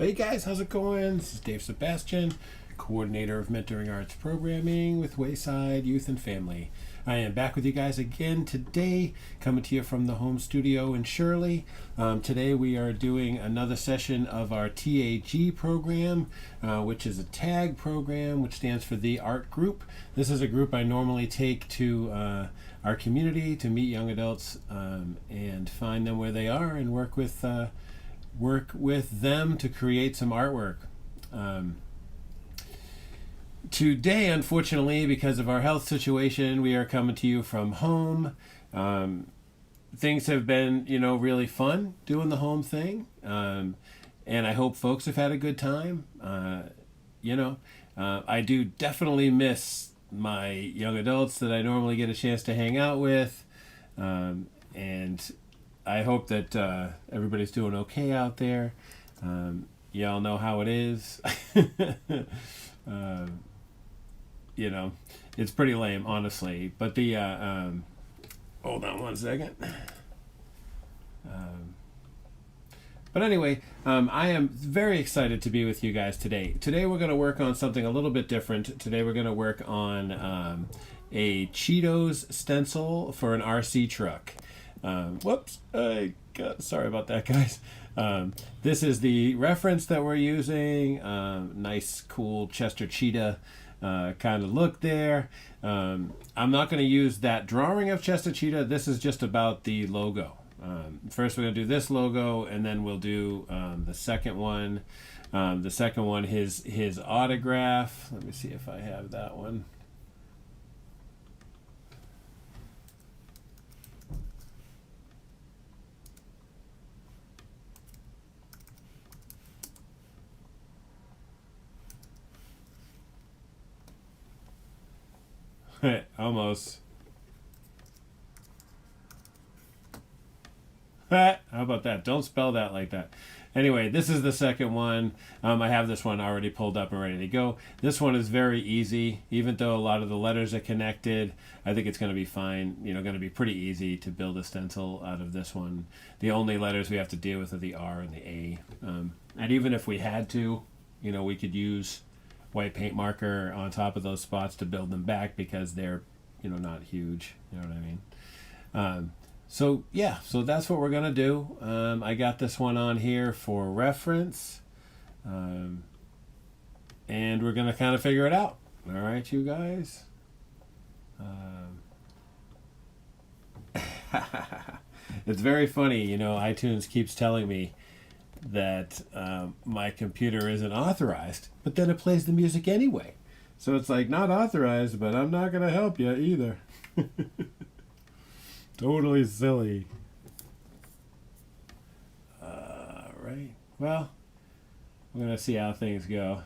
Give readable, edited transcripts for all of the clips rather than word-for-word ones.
Hey guys, how's it going? This is Dave Sebastian, coordinator of mentoring arts programming with Wayside Youth and Family. I am back with you guys again today, coming to you from the home studio in Shirley. Today we are doing another session of our TAG program, which is a TAG program, which stands for The Art Group. This is a group I normally take to our community to meet young adults and find them where they are and work with them to create some artwork. Today, unfortunately, because of our health situation, we are coming to you from home. Things have been, really fun doing the home thing. And I hope folks have had a good time. I do definitely miss my young adults that I normally get a chance to hang out with. And I hope that everybody's doing okay out there. Y'all know how it is. It's pretty lame, honestly. But the hold on one second. But anyway, I am very excited to be with you guys today. Today we're going to work on something a little bit different. Today we're going to work on a Cheetos stencil for an RC truck. Sorry about that, guys. This is the reference that we're using. Nice, cool Chester Cheetah kind of look there. I'm not going to use that drawing of Chester Cheetah. This is just about the logo. First we're going to do this logo, and then we'll do the second one. The second one, his autograph. Let me see if I have that one. Almost. How about that? Don't spell that like that. Anyway, this is the second one. I have this one already pulled up and ready to go. This one is very easy. Even though a lot of the letters are connected, I think it's going to be fine. Going to be pretty easy to build a stencil out of this one. The only letters we have to deal with are the R and the A. And even if we had to, we could use white paint marker on top of those spots to build them back because they're, not huge. You know what I mean? So that's what we're going to do. I got this one on here for reference. And we're going to kind of figure it out. All right, you guys? It's very funny, iTunes keeps telling me that my computer isn't authorized, but then it plays the music anyway. So it's like, not authorized, but I'm not going to help you either. Totally silly. Right. Well, we're going to see how things go.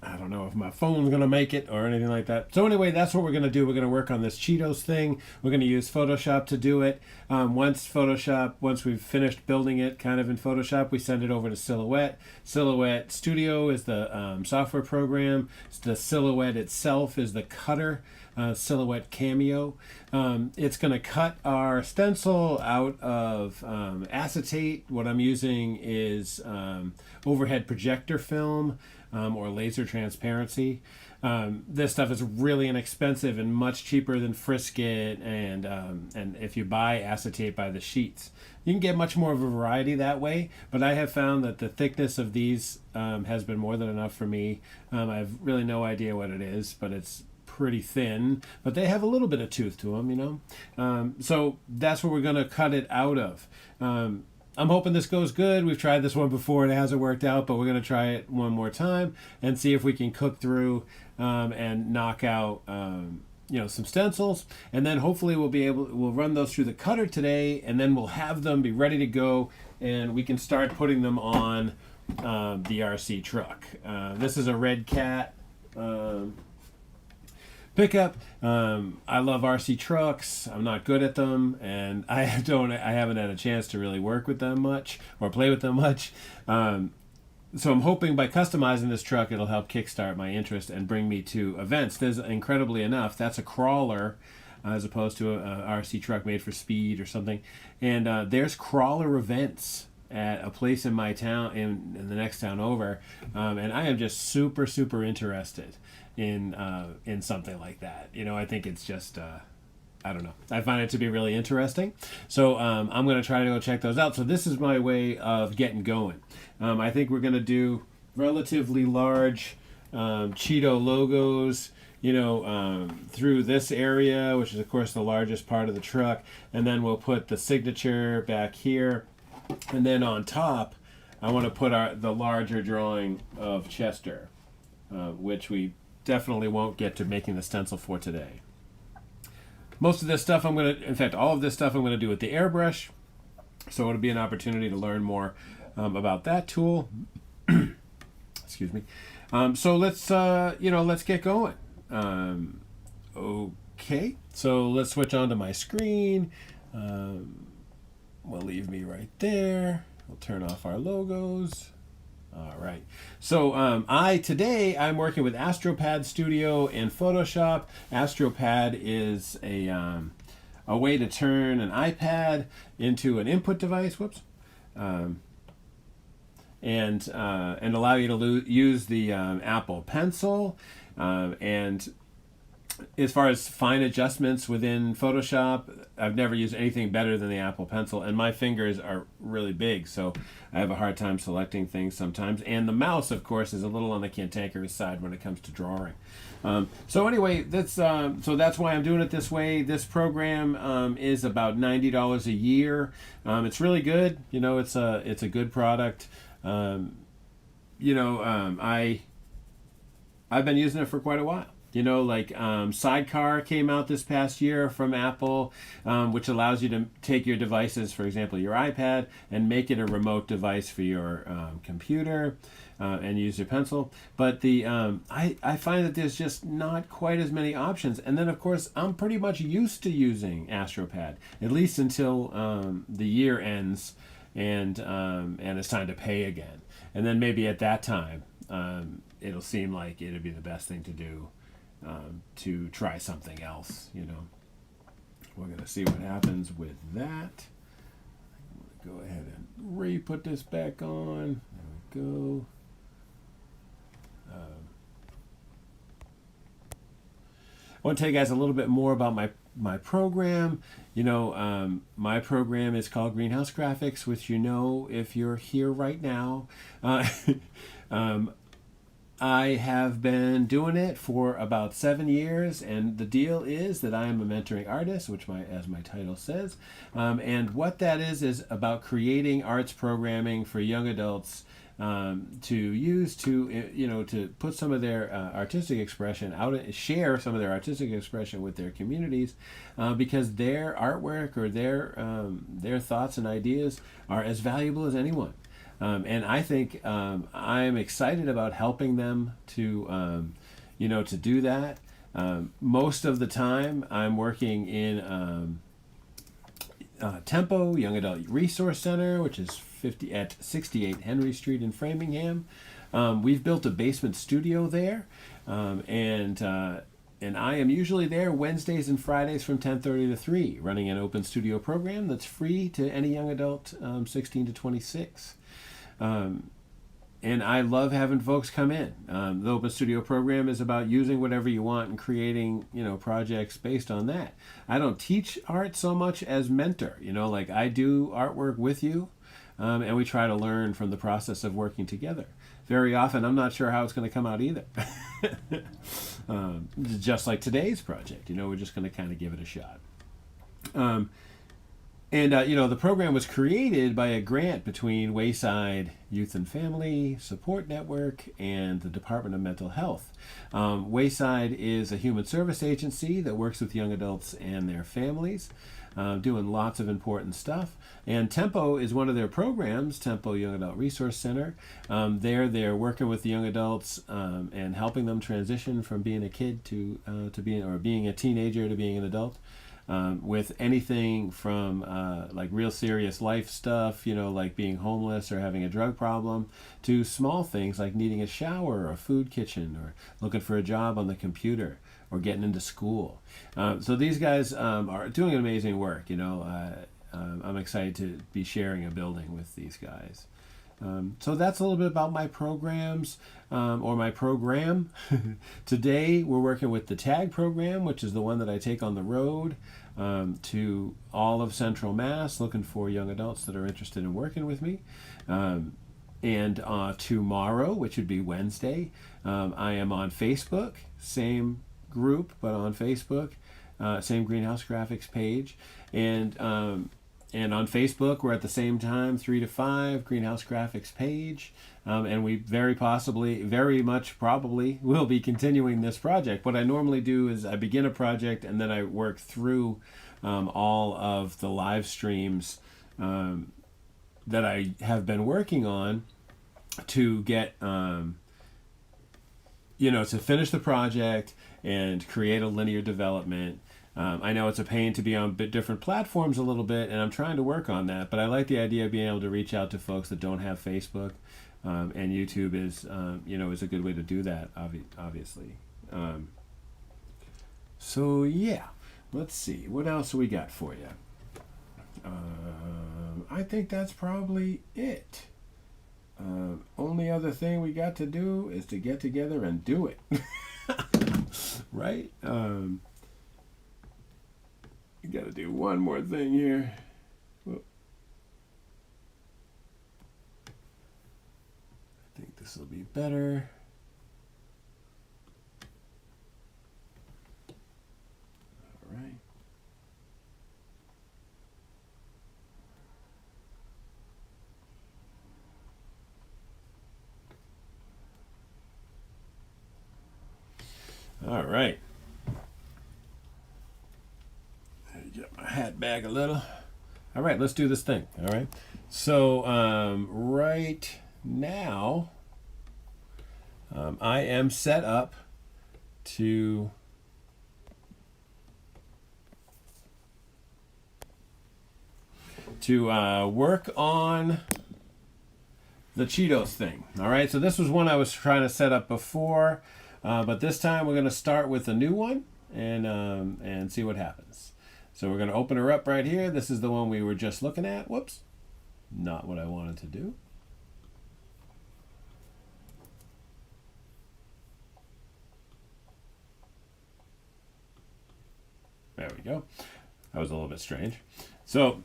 I don't know if my phone's going to make it or anything like that. So anyway, that's what we're going to do. We're going to work on this Cheetos thing. We're going to use Photoshop to do it. Once we've finished building it kind of in Photoshop, we send it over to Silhouette. Silhouette Studio is the software program. The Silhouette itself is the cutter. Silhouette Cameo. It's going to cut our stencil out of acetate. What I'm using is overhead projector film or laser transparency. This stuff is really inexpensive and much cheaper than Frisket, and if you buy acetate by the sheets, you can get much more of a variety that way. But I have found that the thickness of these has been more than enough for me. I have really no idea what it is, but it's pretty thin, but they have a little bit of tooth to them, so that's what we're going to cut it out of. I'm hoping this goes good. We've tried this one before and it hasn't worked out, but we're going to try it one more time and see if we can cook through and knock out some stencils, and then hopefully we'll run those through the cutter today, and then we'll have them be ready to go, and we can start putting them on the RC truck. This is a Red Cat pickup. I love RC trucks. I'm not good at them, and I haven't had a chance to really work with them much or play with them much. So I'm hoping by customizing this truck, it'll help kickstart my interest and bring me to events. There's, incredibly enough, that's a crawler as opposed to a RC truck made for speed or something. And there's crawler events at a place in my town, in the next town over, and I am just super interested in something like that. I think it's just. I don't know. I find it to be really interesting. So I'm going to try to go check those out. So this is my way of getting going. I think we're going to do relatively large Cheeto logos, through this area, which is, of course, the largest part of the truck. And then we'll put the signature back here. And then on top, I want to put the larger drawing of Chester, which we definitely won't get to making the stencil for today. Most of this stuff in fact, all of this stuff I'm going to do with the airbrush. So it'll be an opportunity to learn more about that tool. Excuse me. So let's get going. Okay, so let's switch on to my screen. We'll leave me right there. We'll turn off our logos. All right. So today I'm working with AstroPad Studio and Photoshop. AstroPad is a way to turn an iPad into an input device. Whoops. And allow you to use the Apple Pencil. And as far as fine adjustments within Photoshop, I've never used anything better than the Apple Pencil, and my fingers are really big, so I have a hard time selecting things sometimes. And the mouse, of course, is a little on the cantankerous side when it comes to drawing. So anyway, that's why I'm doing it this way. This program is about $90 a year. It's really good. It's a good product. I've been using it for quite a while. Sidecar came out this past year from Apple, which allows you to take your devices, for example, your iPad, and make it a remote device for your computer and use your pencil. But I find that there's just not quite as many options. And then, of course, I'm pretty much used to using AstroPad, at least until the year ends and it's time to pay again. And then maybe at that time, it'll seem like it'd be the best thing to do. To try something else, We're going to see what happens with that. I'm going to go ahead and re-put this back on. There we go. I want to tell you guys a little bit more about my program. My program is called Greenhouse Graphics, which if you're here right now. I have been doing it for about 7 years, and the deal is that I am a mentoring artist, which as my title says, and what that is about creating arts programming for young adults to use to put some of their artistic expression out, share some of their artistic expression with their communities, because their artwork or their thoughts and ideas are as valuable as anyone. And I think I'm excited about helping them to do that. Most of the time, I'm working in Tempo Young Adult Resource Center, which is at 68 Henry Street in Framingham. We've built a basement studio there, and I am usually there Wednesdays and Fridays from 10:30 to 3, running an open studio program that's free to any young adult 16 to 26. And I love having folks come in. The Open Studio program is about using whatever you want and creating, projects based on that. I don't teach art so much as mentor. I do artwork with you, and we try to learn from the process of working together. Very often, I'm not sure how it's going to come out either. Just like today's project, we're just going to kind of give it a shot. The program was created by a grant between Wayside Youth and Family Support Network and the Department of Mental Health. Wayside is a human service agency that works with young adults and their families, doing lots of important stuff. And Tempo is one of their programs, Tempo Young Adult Resource Center. They're working with the young adults and helping them transition from being a kid to being a teenager to being an adult. With anything from like real serious life stuff, like being homeless or having a drug problem, to small things like needing a shower or a food kitchen or looking for a job on the computer or getting into school. So these guys are doing amazing work. I'm excited to be sharing a building with these guys. So that's a little bit about my programs, or my program. Today we're working with the TAG program, which is the one that I take on the road to all of Central Mass, looking for young adults that are interested in working with me. And tomorrow, which would be Wednesday, I am on Facebook, same group, but on Facebook, same Greenhouse Graphics page. And on Facebook, we're at the same time, 3 to 5, Greenhouse Graphics page. And we very much probably will be continuing this project. What I normally do is I begin a project and then I work through all of the live streams that I have been working on to get, to finish the project and create a linear development. I know it's a pain to be on different platforms a little bit, and I'm trying to work on that, but I like the idea of being able to reach out to folks that don't have Facebook, and YouTube is a good way to do that, obviously. So yeah, let's see, what else we got for you? I think that's probably it. Only other thing we got to do is to get together and do it. Right? We got to do one more thing here. Whoop. I think this will be better. All right. All right. Get my hat back a little. All right, let's do this thing. All right. So right now, I am set up to work on the Cheetos thing. All right. So this was one I was trying to set up before, but this time we're going to start with a new one and see what happens. So we're going to open her up right here. This is the one we were just looking at. Whoops. Not what I wanted to do. There we go. That was a little bit strange. So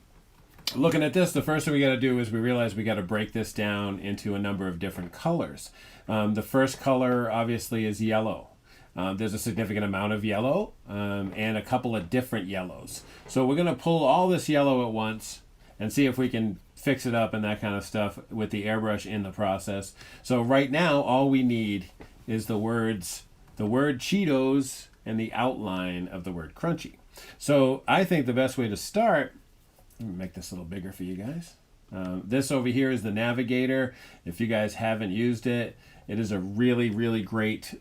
looking at this, the first thing we got to do is we realize we got to break this down into a number of different colors. The first color obviously is yellow. There's a significant amount of yellow and a couple of different yellows. So we're going to pull all this yellow at once and see if we can fix it up and that kind of stuff with the airbrush in the process. So right now, all we need is the word Cheetos and the outline of the word crunchy. So I think the best way to start, let me make this a little bigger for you guys. This over here is the navigator. If you guys haven't used it, it is a really, really great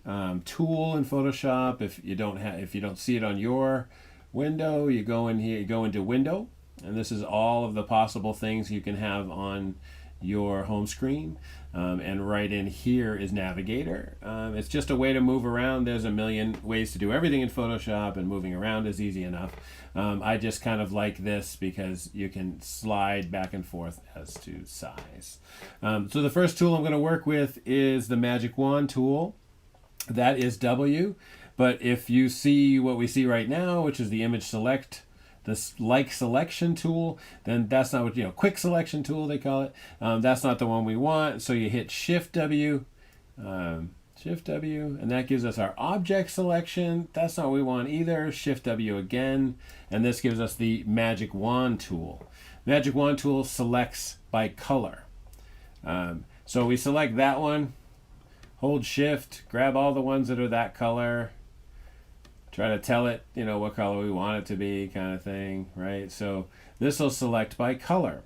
tool in Photoshop. If you don't see it on your window, you go in here, you go into Window, and this is all of the possible things you can have on your home screen. And right in here is Navigator. It's just a way to move around. There's a million ways to do everything in Photoshop, and moving around is easy enough. I just kind of like this because you can slide back and forth as to size. So the first tool I'm going to work with is the Magic Wand tool. That is W. But if you see what we see right now, which is the image select, this like selection tool, then that's not what, quick selection tool they call it. That's not the one we want. So you hit Shift W, and that gives us our object selection. That's not what we want either. Shift W again, and this gives us the Magic Wand tool. Magic Wand tool selects by color. So we select that one, hold Shift, grab all the ones that are that color, try to tell it, what color we want it to be, kind of thing, right? So this will select by color.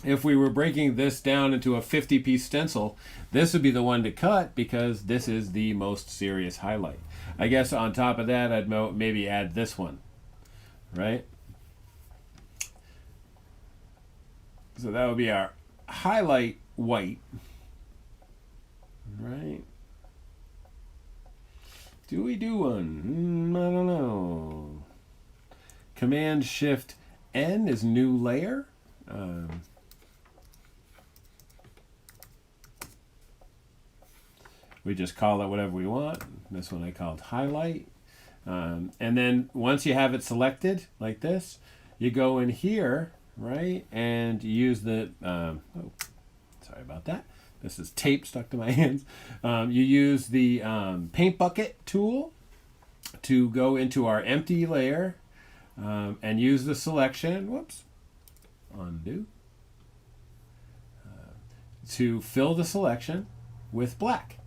If we were breaking this down into a 50-piece stencil, this would be the one to cut because this is the most serious highlight. I guess on top of that, I'd maybe add this one, right? So that would be our highlight white, right? Do we do one? I don't know. Command Shift N is new layer. We just call it whatever we want. This one I called highlight. And then once you have it selected like this, you go in here, right, and you use the, oh, sorry about that. This is tape stuck to my hands. You use the paint bucket tool to go into our empty layer and use the selection, whoops, undo, to fill the selection with black,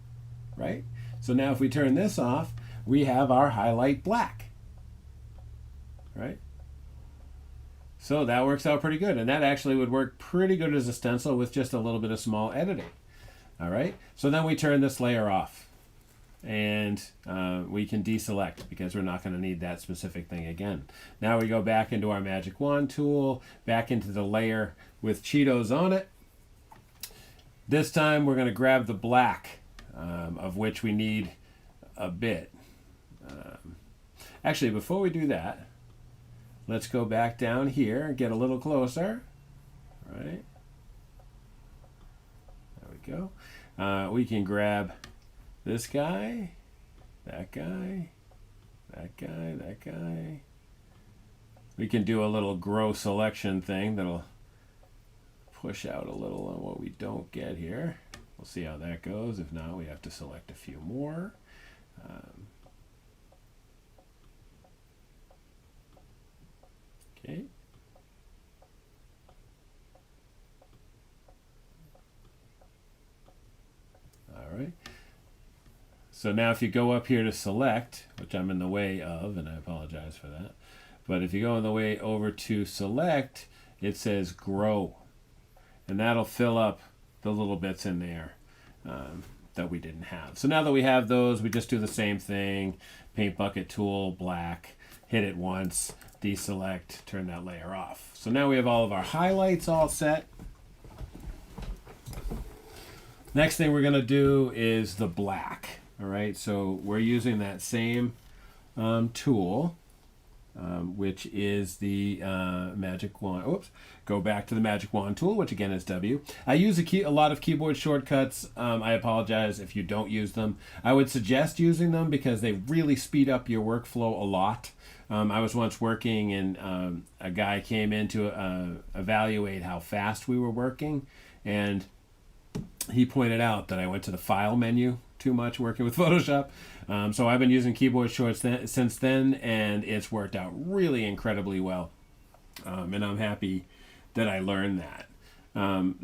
right? So now if we turn this off, we have our highlight black, right? So that works out pretty good. And that actually would work pretty good as a stencil with just a little bit of small editing. All right, so then we turn this layer off and we can deselect because we're not going to need that specific thing again. Now we go back into our magic wand tool, back into the layer with Cheetos on it. This time we're going to grab the black, of which we need a bit. Actually, before we do that, let's go back down here and get a little closer. All right. There we go. We can grab this guy, that guy, that guy, that guy. We can do a little grow selection thing that'll push out a little on what we don't get here. We'll see how that goes. If not, we have to select a few more. Okay. All right. So now if you go up here to select, which I'm in the way of, and I apologize for that, but if you go on the way over to select, it says grow. And that'll fill up the little bits in there that we didn't have. So now that we have those, we just do the same thing. Paint bucket tool, black, hit it once, deselect, turn that layer off. So now we have all of our highlights all set. Next thing we're going to do is the black. All right, so we're using that same tool, which is the magic wand. Oops, go back to the magic wand tool, which again is W. I use a lot of keyboard shortcuts. I apologize if you don't use them. I would suggest using them because they really speed up your workflow a lot. I was once working and a guy came in to evaluate how fast we were working, and he pointed out that I went to the file menu too much working with Photoshop. So I've been using keyboard shortcuts since then, and it's worked out really incredibly well. And I'm happy that I learned that.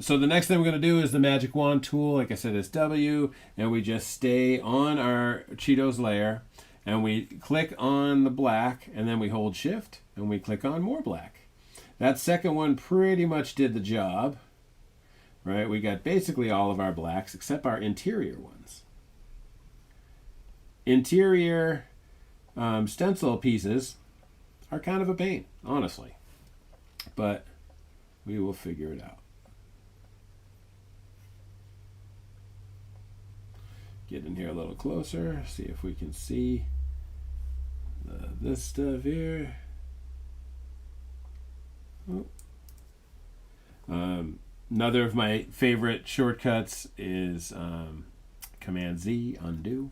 So the next thing we're going to do is the magic wand tool. Like I said, is W, and we just stay on our Cheetos layer, and we click on the black, and then we hold shift, and we click on more black. That second one pretty much did the job. Right, we got basically all of our blacks except our interior ones. Interior stencil pieces are kind of a pain, honestly, but we will figure it out. Get in here a little closer, see if we can see this stuff here. Oh. Another of my favorite shortcuts is Command Z, undo.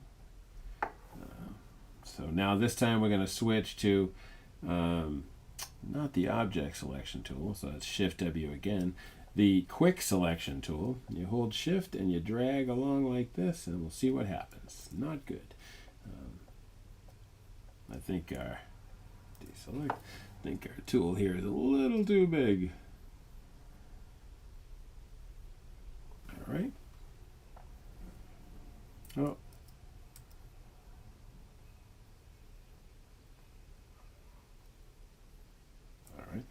So now this time we're going to switch to not the object selection tool, so that's Shift W again. The quick selection tool. You hold Shift and you drag along like this, and we'll see what happens. Not good. I think our deselect. I think our tool here is a little too big. All right. Oh. All right.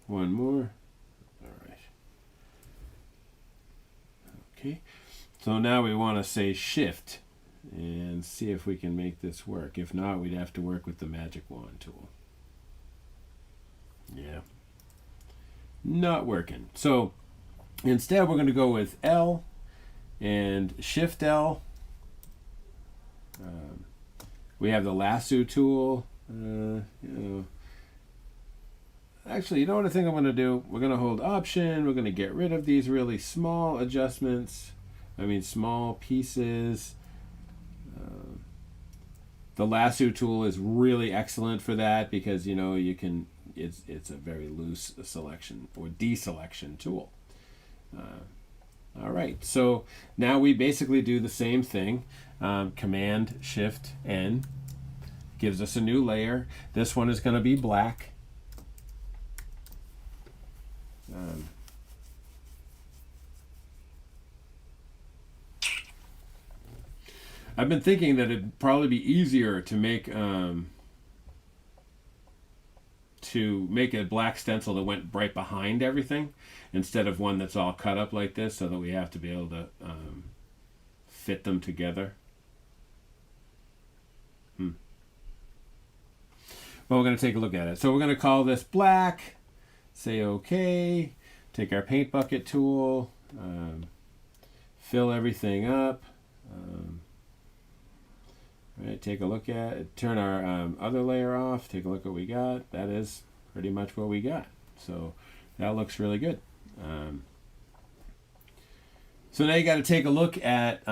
One more. All right. Okay. So now we want to say shift and see if we can make this work. If not, we'd have to work with the magic wand tool. Yeah. Not working. So instead, we're going to go with L and Shift L. We have the lasso tool. actually, you know what I think I'm going to do? We're going to hold Option. We're going to get rid of these really small adjustments. I mean, small pieces. The lasso tool is really excellent for that because, you know, you can, it's a very loose selection or deselection tool. All right, so now we basically do the same thing. Command Shift N gives us a new layer. This one is going to be black. I've been thinking that it'd probably be easier to make a black stencil that went right behind everything instead of one that's all cut up like this, so that we have to be able to fit them together. Well, we're going to take a look at it. So we're going to call this black, say OK, take our paint bucket tool, fill everything up. Right, take a look at it, turn our other layer off, take a look at what we got. That is pretty much what we got. So that looks really good. So now you got to take a look at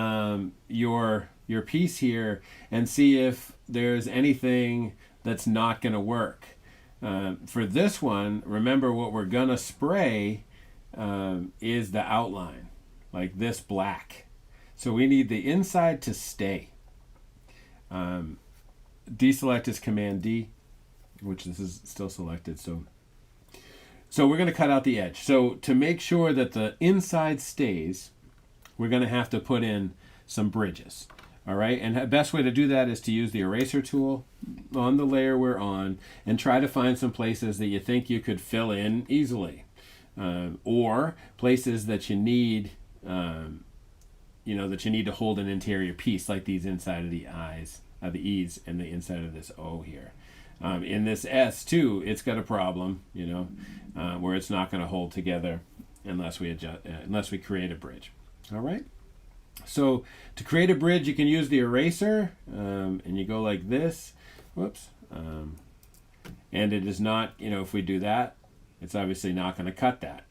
your piece here and see if there's anything that's not going to work. For this one, remember what we're going to spray is the outline, like this black. So we need the inside to stay. Deselect is Command D, which this is still selected. So we're going to cut out the edge. So to make sure that the inside stays, we're going to have to put in some bridges. All right, and the best way to do that is to use the eraser tool on the layer we're on and try to find some places that you think you could fill in easily, or places that you need. That you need to hold an interior piece, like these inside of the eyes, the E's, and the inside of this O here. In this S too, it's got a problem, where it's not going to hold together unless we create a bridge. All right. So to create a bridge, you can use the eraser, and you go like this. Whoops. And it is not, if we do that, it's obviously not going to cut that.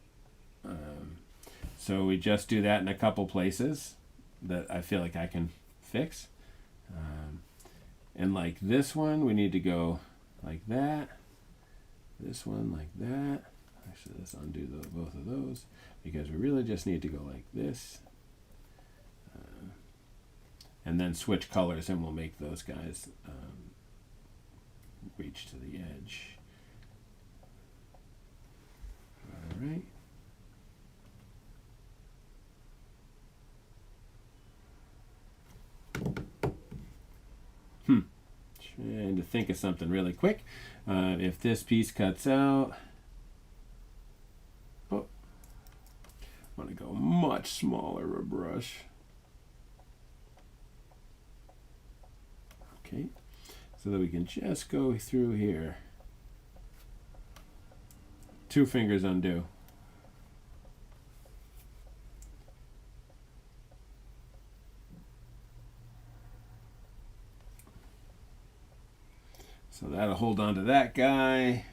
So we just do that in a couple places that I feel like I can fix. And like this one, we need to go like that. This one like that. Actually, let's undo both of those because we really just need to go like this. And then switch colors and we'll make those guys reach to the edge. All right. Trying to think of something really quick. If this piece cuts out, I want to go much smaller a brush. Okay, so that we can just go through here. 2 fingers undo. So that'll hold on to that guy.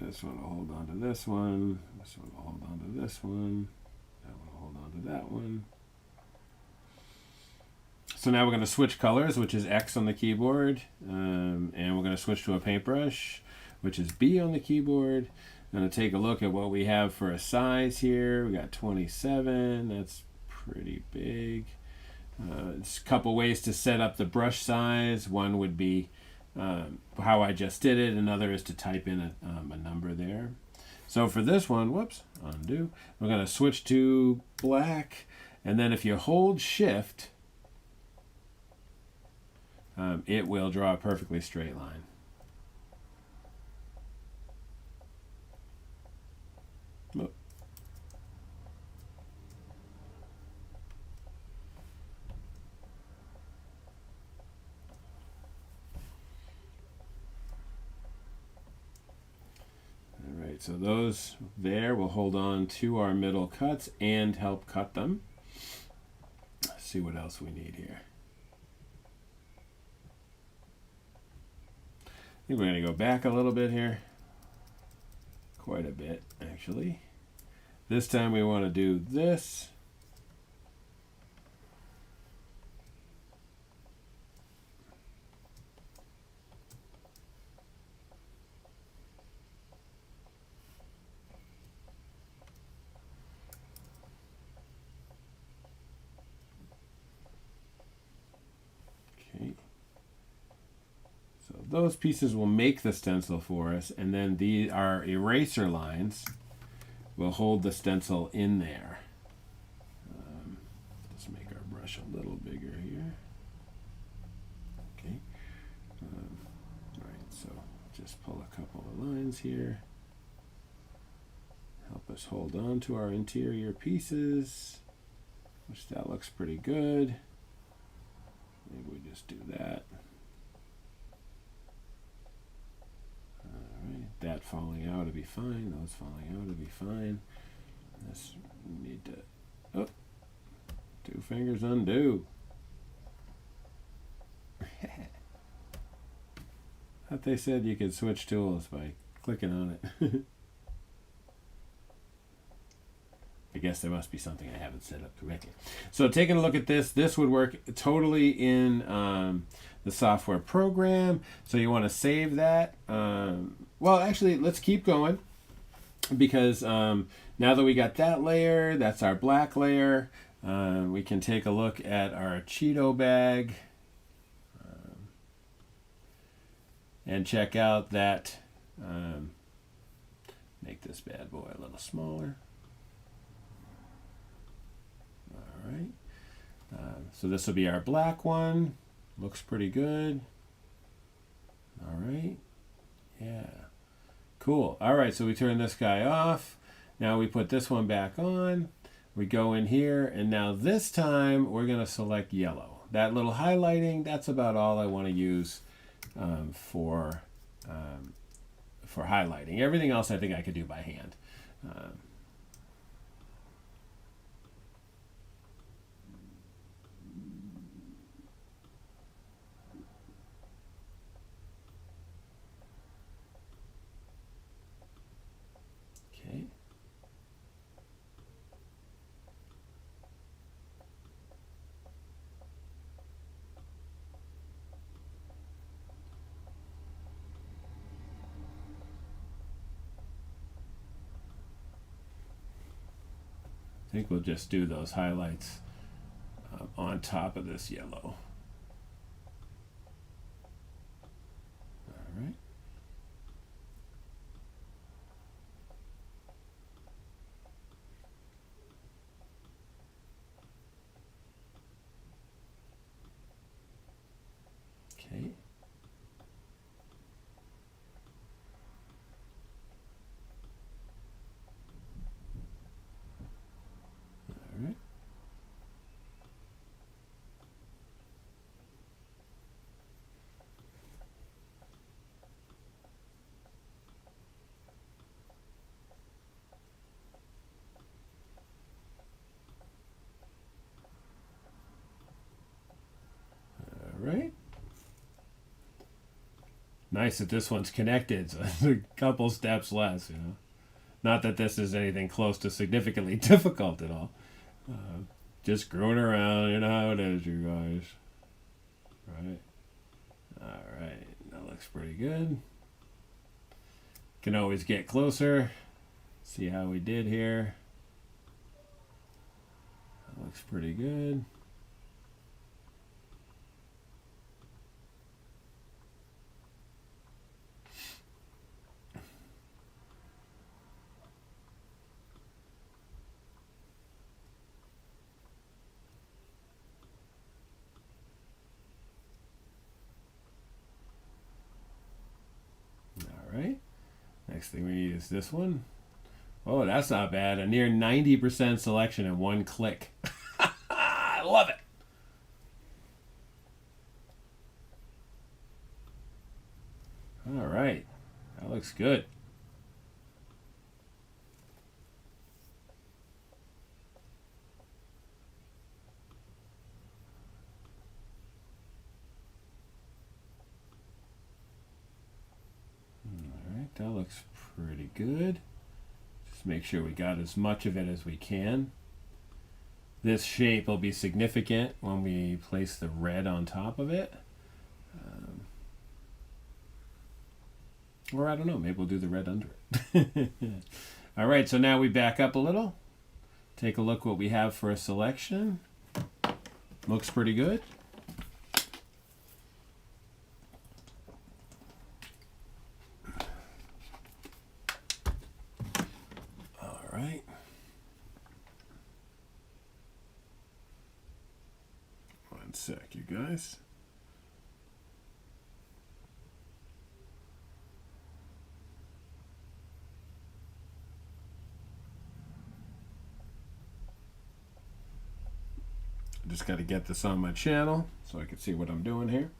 This one will hold on to this one. This one will hold on to this one. That one will hold on to that one. So now we're going to switch colors, which is X on the keyboard. And we're going to switch to a paintbrush, which is B on the keyboard. I'm going to take a look at what we have for a size here. We got 27. That's pretty big. There's a couple ways to set up the brush size. One would be how I just did it. Another is to type in a number there. So for this one, whoops, undo. We're going to switch to black. And then if you hold Shift, it will draw a perfectly straight line. Whoop. So those there will hold on to our middle cuts and help cut them. Let's see what else we need here. think we're going to go back a little bit here. Quite a bit, actually. This time we want to do this. Okay. So those pieces will make the stencil for us, and then our eraser lines will hold the stencil in there. Let's make our brush a little bigger here. Okay. All right, so just pull a couple of lines here. Help us hold on to our interior pieces, which that looks pretty good. Maybe we just do that. All right, that falling out to be fine. Those falling out to be fine. This we need to, oh, 2 fingers undo. Thought they said you could switch tools by clicking on it. I guess there must be something I haven't set up correctly. So taking a look at this, this would work totally in the software program. So you want to save that. Well, actually, let's keep going, because now that we got that layer, that's our black layer, we can take a look at our Cheeto bag and check out that, make this bad boy a little smaller. All right, so this will be our black one. Looks pretty good. All right, yeah, cool. All right, so we turn this guy off. Now we put this one back on. We go in here, and now this time we're going to select yellow. That little highlighting, that's about all I want to use for highlighting. Everything else I think I could do by hand. Okay. I think we'll just do those highlights on top of this yellow. All right. Okay. All right. All right. Nice that this one's connected, so it's a couple steps less, you know. Not that this is anything close to significantly difficult at all. Just screwing around, you know how it is, you guys. Right. All right, that looks pretty good. Can always get closer. See how we did here. That looks pretty good. All right. Next thing we need is this one. Oh, that's not bad. A near 90% selection in one click. I love it. All right. That looks good. Pretty good. Just make sure we got as much of it as we can. This shape will be significant when we place the red on top of it. Or I don't know, maybe we'll do the red under it. All right, so now we back up a little. Take a look what we have for a selection. Looks pretty good. All right. One sec, you guys. Just got to get this on my channel so I can see what I'm doing here.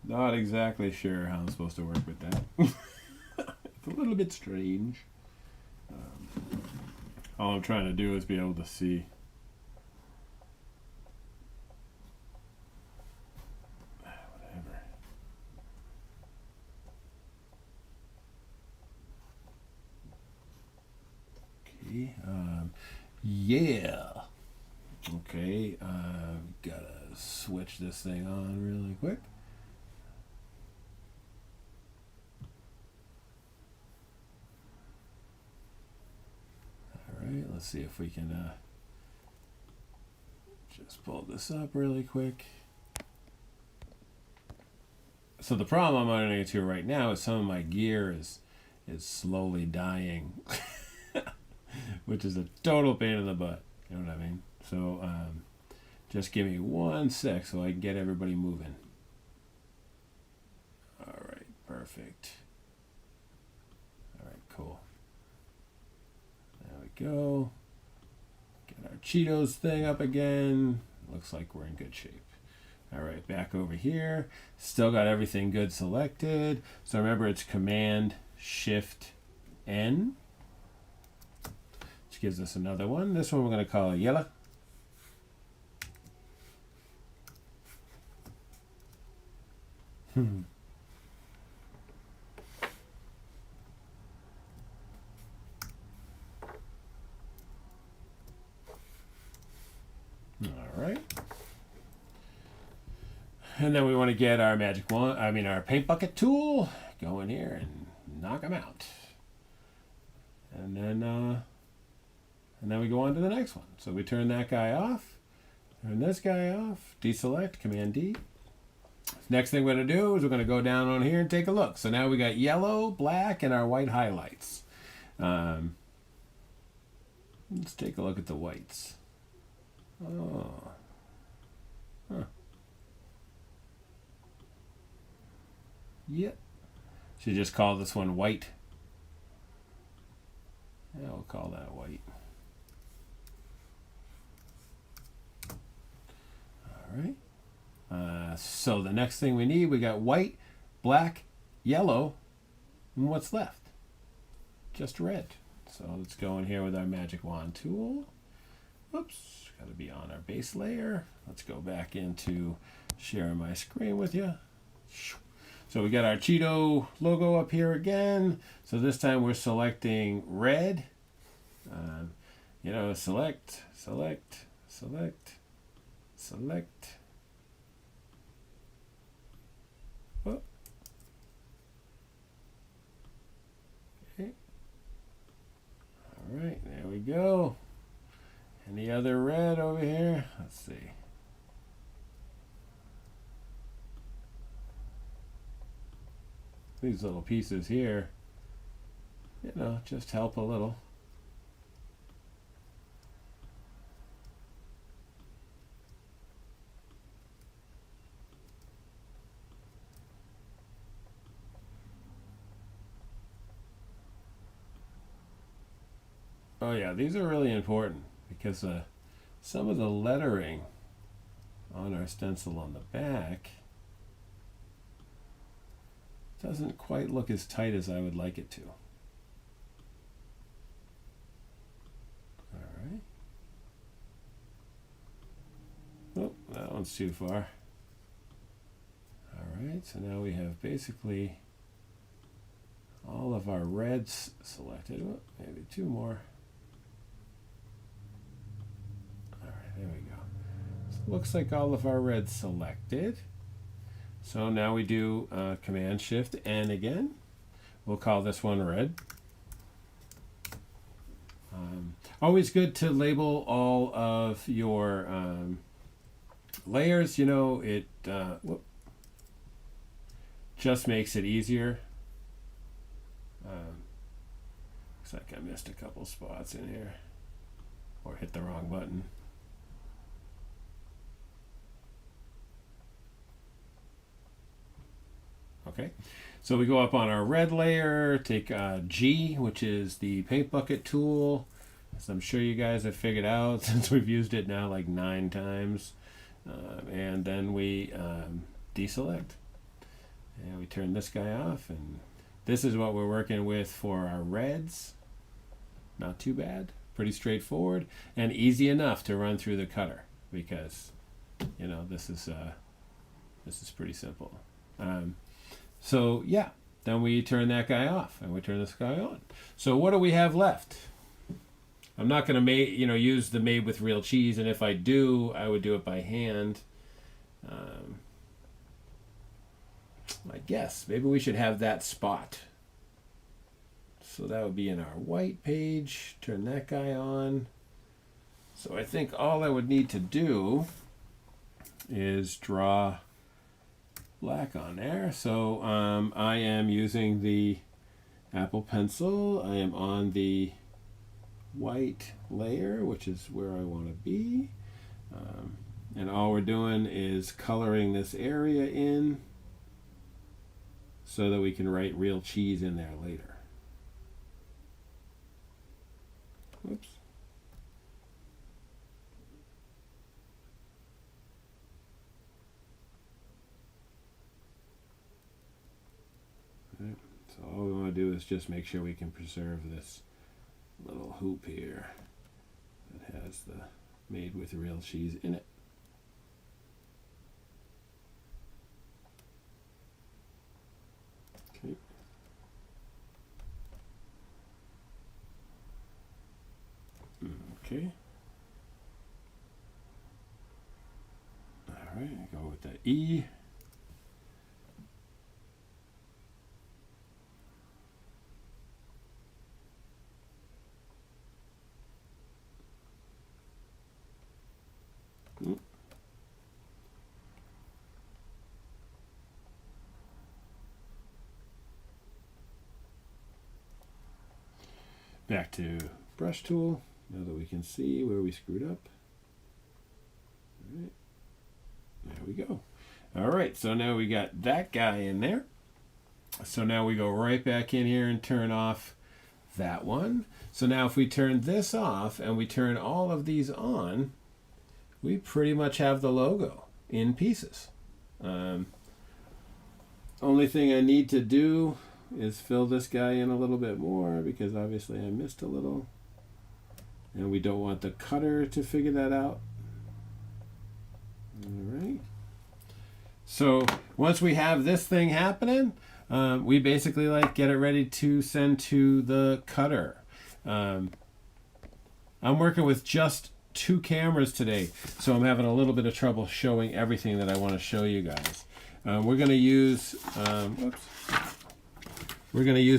Not exactly sure how I'm supposed to work with that. It's a little bit strange. All I'm trying to do is be able to see. Whatever. Okay. Yeah. Okay. Gotta switch this thing on really quick. Let's see if we can just pull this up really quick. So the problem I'm running into right now is some of my gear is slowly dying, which is a total pain in the butt. You know what I mean? So just give me 1 sec so I can get everybody moving. All right, perfect. All right, cool. There we go. Get our Cheetos thing up again. Looks like we're in good shape. All right, back over here. Still got everything good selected. So remember, it's Command Shift N, which gives us another one. This one we're going to call yellow. All right. And then we want to get our magic wand, our paint bucket tool, go in here and knock them out. And then we go on to the next one. So we turn that guy off, turn this guy off, deselect, Command D. Next thing we're going to do is we're going to go down on here and take a look. So now we got yellow, black, and our white highlights. Let's take a look at the whites. Oh. Huh. Yep. Should just call this one white. Yeah, we'll call that white. All right. So the next thing we need, we got white, black, yellow, and what's left? Just red. So let's go in here with our magic wand tool. Oops, got to be on our base layer. Let's go back into sharing my screen with you. So we got our Cheeto logo up here again. So this time we're selecting red. Select, select, select, select. Oh. Okay. All right, there we go. Any other red over here? Let's see. These little pieces here, just help a little. Oh yeah, these are really important because some of the lettering on our stencil on the back Doesn't quite look as tight as I would like it to. All right. Oh, that one's too far. All right, so now we have basically all of our reds selected. Oh, maybe two more. All right, there we go. So it looks like all of our reds selected. So now we do Command Shift N again. We'll call this one red. Always good to label all of your layers. You know, it just makes it easier. Looks like I missed a couple spots in here or hit the wrong button. Okay, so we go up on our red layer, take G, which is the paint bucket tool, as I'm sure you guys have figured out since we've used it now like 9 times. And then we deselect. And we turn this guy off, and this is what we're working with for our reds. Not too bad, pretty straightforward, and easy enough to run through the cutter because, you know, this is pretty simple. So yeah, then we turn that guy off and we turn this guy on. So what do we have left? I'm not going to use the made with real cheese, and if I do, I would do it by hand. I guess maybe we should have that spot. So that would be in our white page. Turn that guy on. So I think all I would need to do is draw black on there. So I am using the Apple pencil. I am on the white layer, which is where I want to be. And all we're doing is coloring this area in so that we can write real cheese in there later. Oops. Right. So all we want to do is just make sure we can preserve this little hoop here that has the made with real cheese in it. Okay. Okay. All right, go with the E. Back to brush tool, now that we can see where we screwed up. All right, there we go. All right, so now we got that guy in there. So now we go right back in here and turn off that one. So now if we turn this off and we turn all of these on, we pretty much have the logo in pieces. Only thing I need to do is fill this guy in a little bit more because obviously I missed a little. And we don't want the cutter to figure that out. All right. So once we have this thing happening, we basically get it ready to send to the cutter. I'm working with just 2 cameras today, so I'm having a little bit of trouble showing everything that I want to show you guys. We're going to use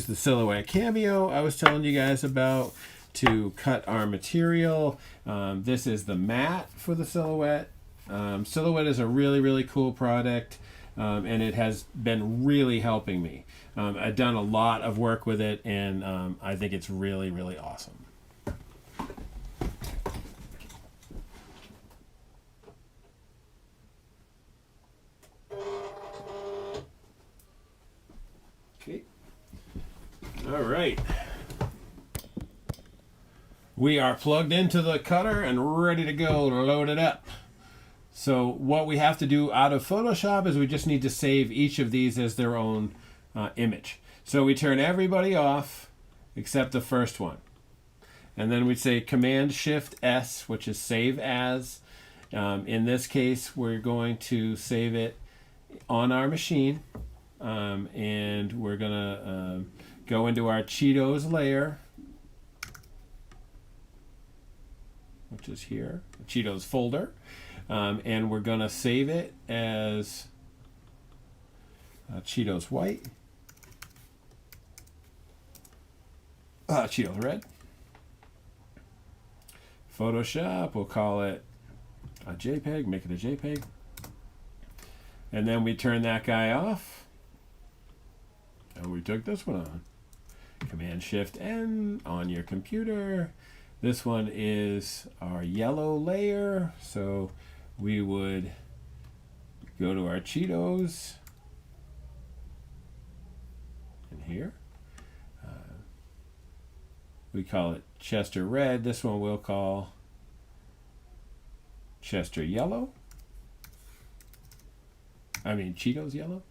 the Silhouette Cameo I was telling you guys about to cut our material. This is the mat for the Silhouette. Silhouette is a really, really cool product, and it has been really helping me. I've done a lot of work with it, and I think it's really, really awesome. Okay. All right. We are plugged into the cutter and ready to go to load it up. So what we have to do out of Photoshop is we just need to save each of these as their own image. So we turn everybody off except the first one. And then we say Command-Shift-S, which is save as. In this case, we're going to save it on our machine. And we're going to go into our Cheetos layer, which is here, the Cheetos folder. And we're going to save it as Cheetos white, Cheetos red. Photoshop, we'll call it a JPEG, make it a JPEG. And then we turn that guy off. And we took this one on. Command-Shift-N on your computer. This one is our yellow layer. So we would go to our Cheetos in here. We call it Chester Red. This one we'll call Chester Yellow. I mean Cheetos Yellow.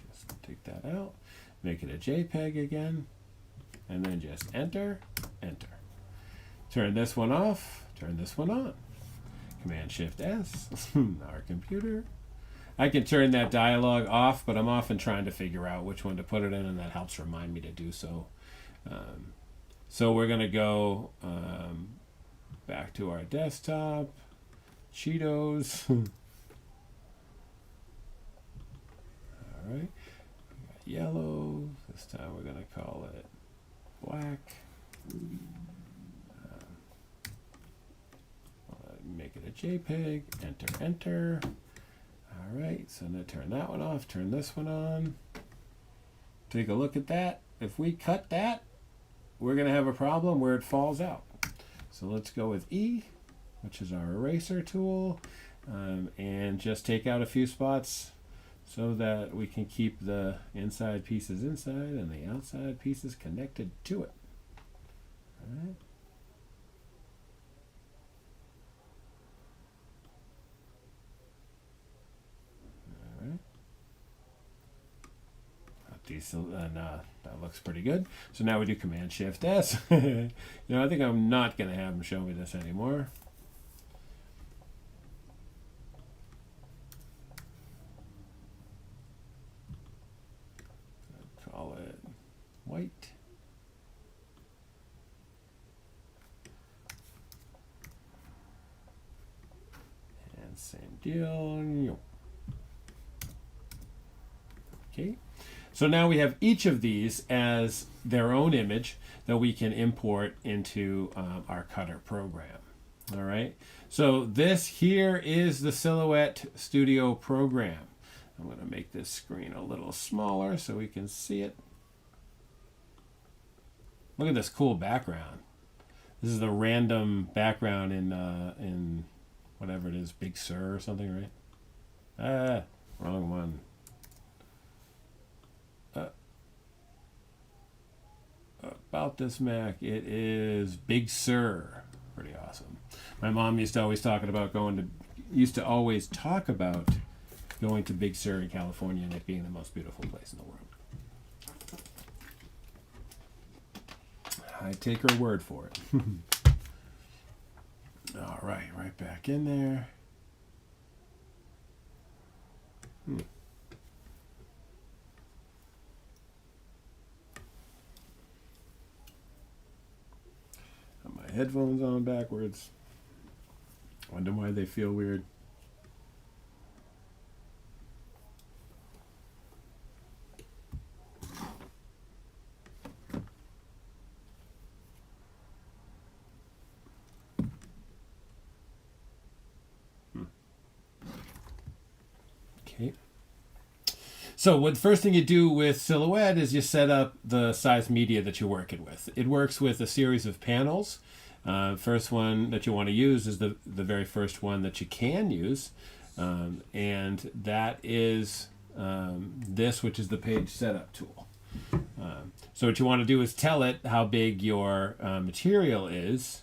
Just take that out. Make it a JPEG again. And then just enter, enter. Turn this one off. Turn this one on. Command-Shift-S. Our computer. I can turn that dialog off, but I'm often trying to figure out which one to put it in, and that helps remind me to do so. So we're going to go back to our desktop, Cheetos. All right, we got yellow. This time we're going to call it black. Make it a JPEG. Enter, enter. All right, so now turn that one off, turn this one on. Take a look at that. If we cut that, we're going to have a problem where it falls out. So let's go with E, which is our eraser tool, and just take out a few spots so that we can keep the inside pieces inside and the outside pieces connected to it. All right. Decent, and that looks pretty good. So now we do Command-Shift-S. I think I'm not going to have them show me this anymore. Call it white. And same deal. Okay. So now we have each of these as their own image that we can import into our Cutter program. All right. So this here is the Silhouette Studio program. I'm going to make this screen a little smaller so we can see it. Look at this cool background. This is the random background in whatever it is, Big Sur or something, right? Ah, wrong one. About this Mac, it is Big Sur. Pretty awesome. My mom used to always talk about going to Big Sur in California and it being the most beautiful place in the world. I take her word for it. All right, right back in there. My headphones on backwards. Wonder why they feel weird. Okay. So the first thing you do with Silhouette is you set up the size media that you're working with. It works with a series of panels. First one that you want to use is the very first one that you can use. And that is this, which is the page setup tool. So what you want to do is tell it how big your material is.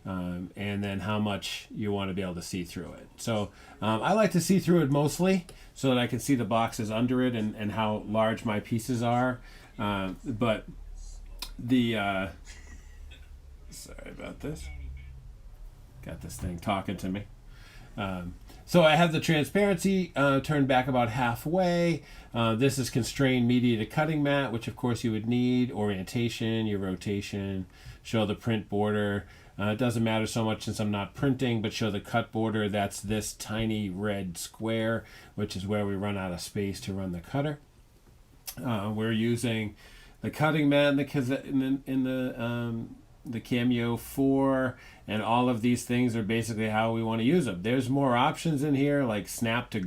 and then how much you want to be able to see through it. So I like to see through it mostly so that I can see the boxes under it and how large my pieces are. But the sorry about this. Got this thing talking to me. So I have the transparency turned back about halfway. This is constrained media to cutting mat, which of course you would need. Orientation, your rotation, show the print border. It doesn't matter so much since I'm not printing, but show the cut border. That's this tiny red square, which is where we run out of space to run the cutter. We're using the cutting mat in the Cameo 4, and all of these things are basically how we want to use them. There's more options in here, like snap to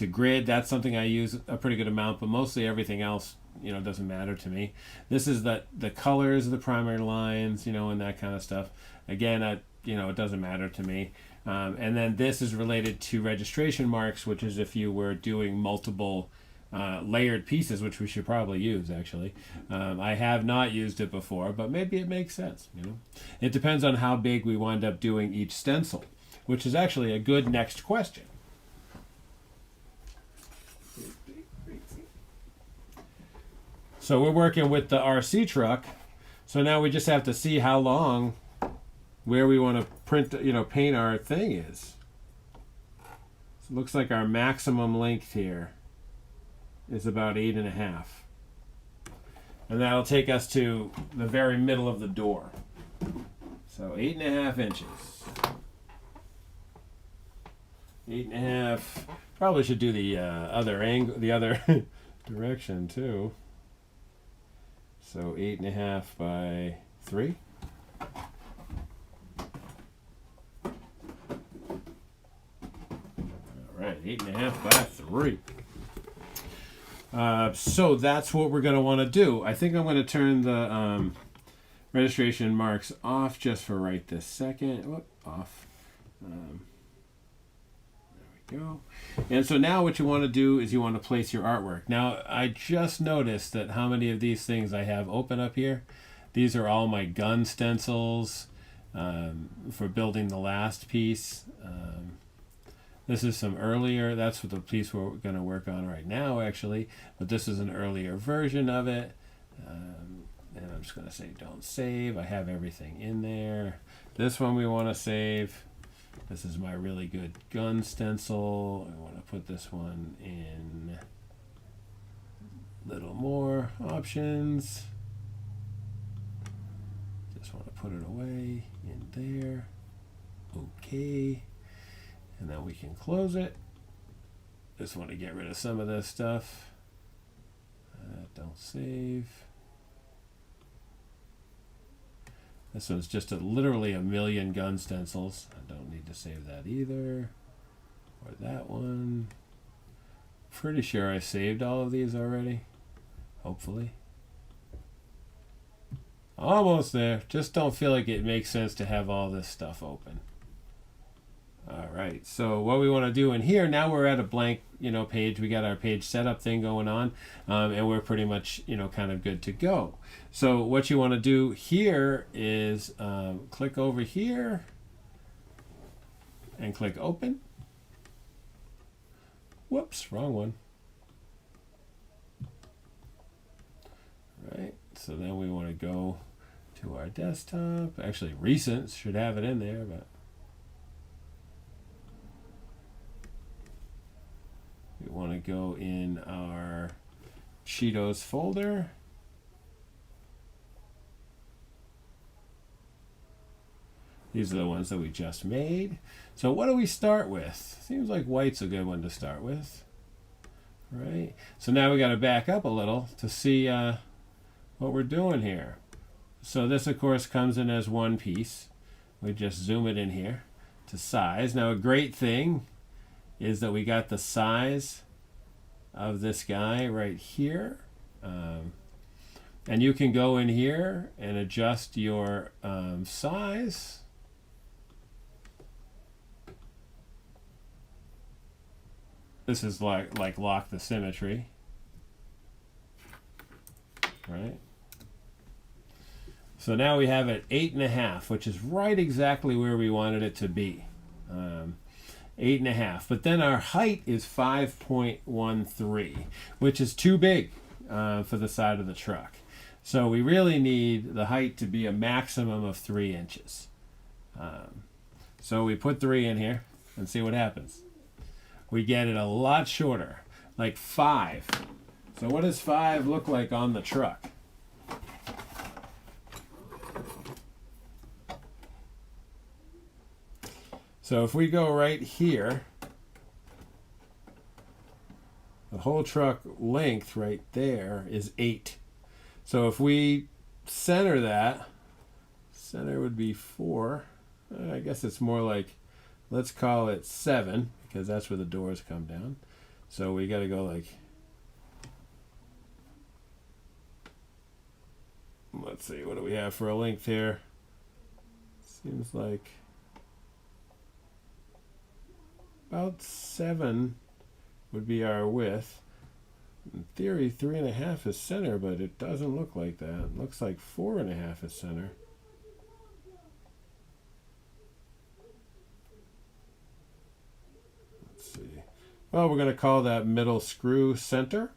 grid. That's something I use a pretty good amount, but mostly everything else, doesn't matter to me. This is the colors of the primary lines, and that kind of stuff. Again, it doesn't matter to me. And then this is related to registration marks, which is if you were doing multiple layered pieces, which we should probably use actually. I have not used it before, but maybe it makes sense. It depends on how big we wind up doing each stencil, which is actually a good next question. So we're working with the RC truck, so now we just have to see how long where we want to paint our thing is. So it looks like our maximum length here is about 8.5. And that'll take us to the very middle of the door. So 8.5 inches. 8.5. Probably should do the other angle, the other direction too. So 8.5 by 3. All right, 8.5 by 3. So that's what we're going to want to do. I think I'm going to turn the registration marks off just for right this second. Whoop, off. There we go. And so now what you want to do is you want to place your artwork. Now, I just noticed that how many of these things I have open up here. These are all my gun stencils for building the last piece. This is some earlier, that's what the piece we're going to work on right now, actually. But this is an earlier version of it. And I'm just going to say don't save. I have everything in there. This one we want to save. This is my really good gun stencil. I want to put this one in little more options. Just want to put it away in there. Okay. And then we can close it. Just want to get rid of some of this stuff. Don't save. This one's just literally a million gun stencils. I don't need to save that either. Or that one. Pretty sure I saved all of these already. Hopefully. Almost there. Just don't feel like it makes sense to have all this stuff open. All right, so what we want to do in here, now we're at a blank, page. We got our page setup thing going on, and we're pretty much, kind of good to go. So what you want to do here is click over here and click open. Whoops, wrong one. All right, so then we want to go to our desktop. Actually, recent should have it in there, but we want to go in our Cheetos folder. These are the ones that we just made. So what do we start with? Seems like white's a good one to start with. Right? So now we got to back up a little to see what we're doing here. So this, of course, comes in as one piece. We just zoom it in here to size. Now, a great thing is that we got the size of this guy right here. And you can go in here and adjust your size. This is like lock the symmetry, right? So now we have it 8.5, which is right exactly where we wanted it to be. 8.5. But then our height is 5.13, which is too big for the side of the truck. So we really need the height to be a maximum of 3 inches. So we put 3 in here and see what happens. We get it a lot shorter, like 5. So what does 5 look like on the truck? So if we go right here, the whole truck length right there is 8. So if we center that, center would be 4. I guess it's more like, let's call it 7, because that's where the doors come down. So we got to go like, let's see, what do we have for a length here? Seems like about 7 would be our width. In theory, 3.5 is center, but it doesn't look like that. It looks like 4.5 is center. Let's see. Well, we're going to call that middle screw center.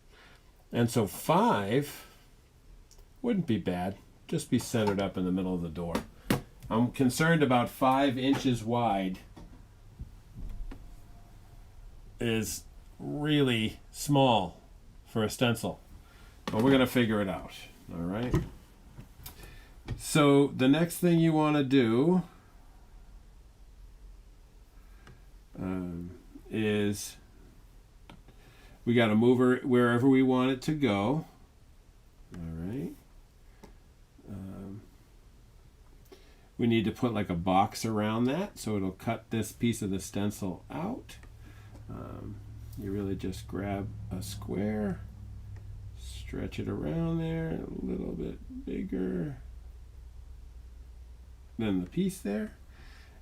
And so 5 wouldn't be bad. Just be centered up in the middle of the door. I'm concerned about 5 inches wide is really small for a stencil, but we're going to figure it out. All right, so the next thing you want to do is we got to move it wherever we want it to go. All right, we need to put like a box around that so it'll cut this piece of the stencil out. You really just grab a square, stretch it around there a little bit bigger than the piece there,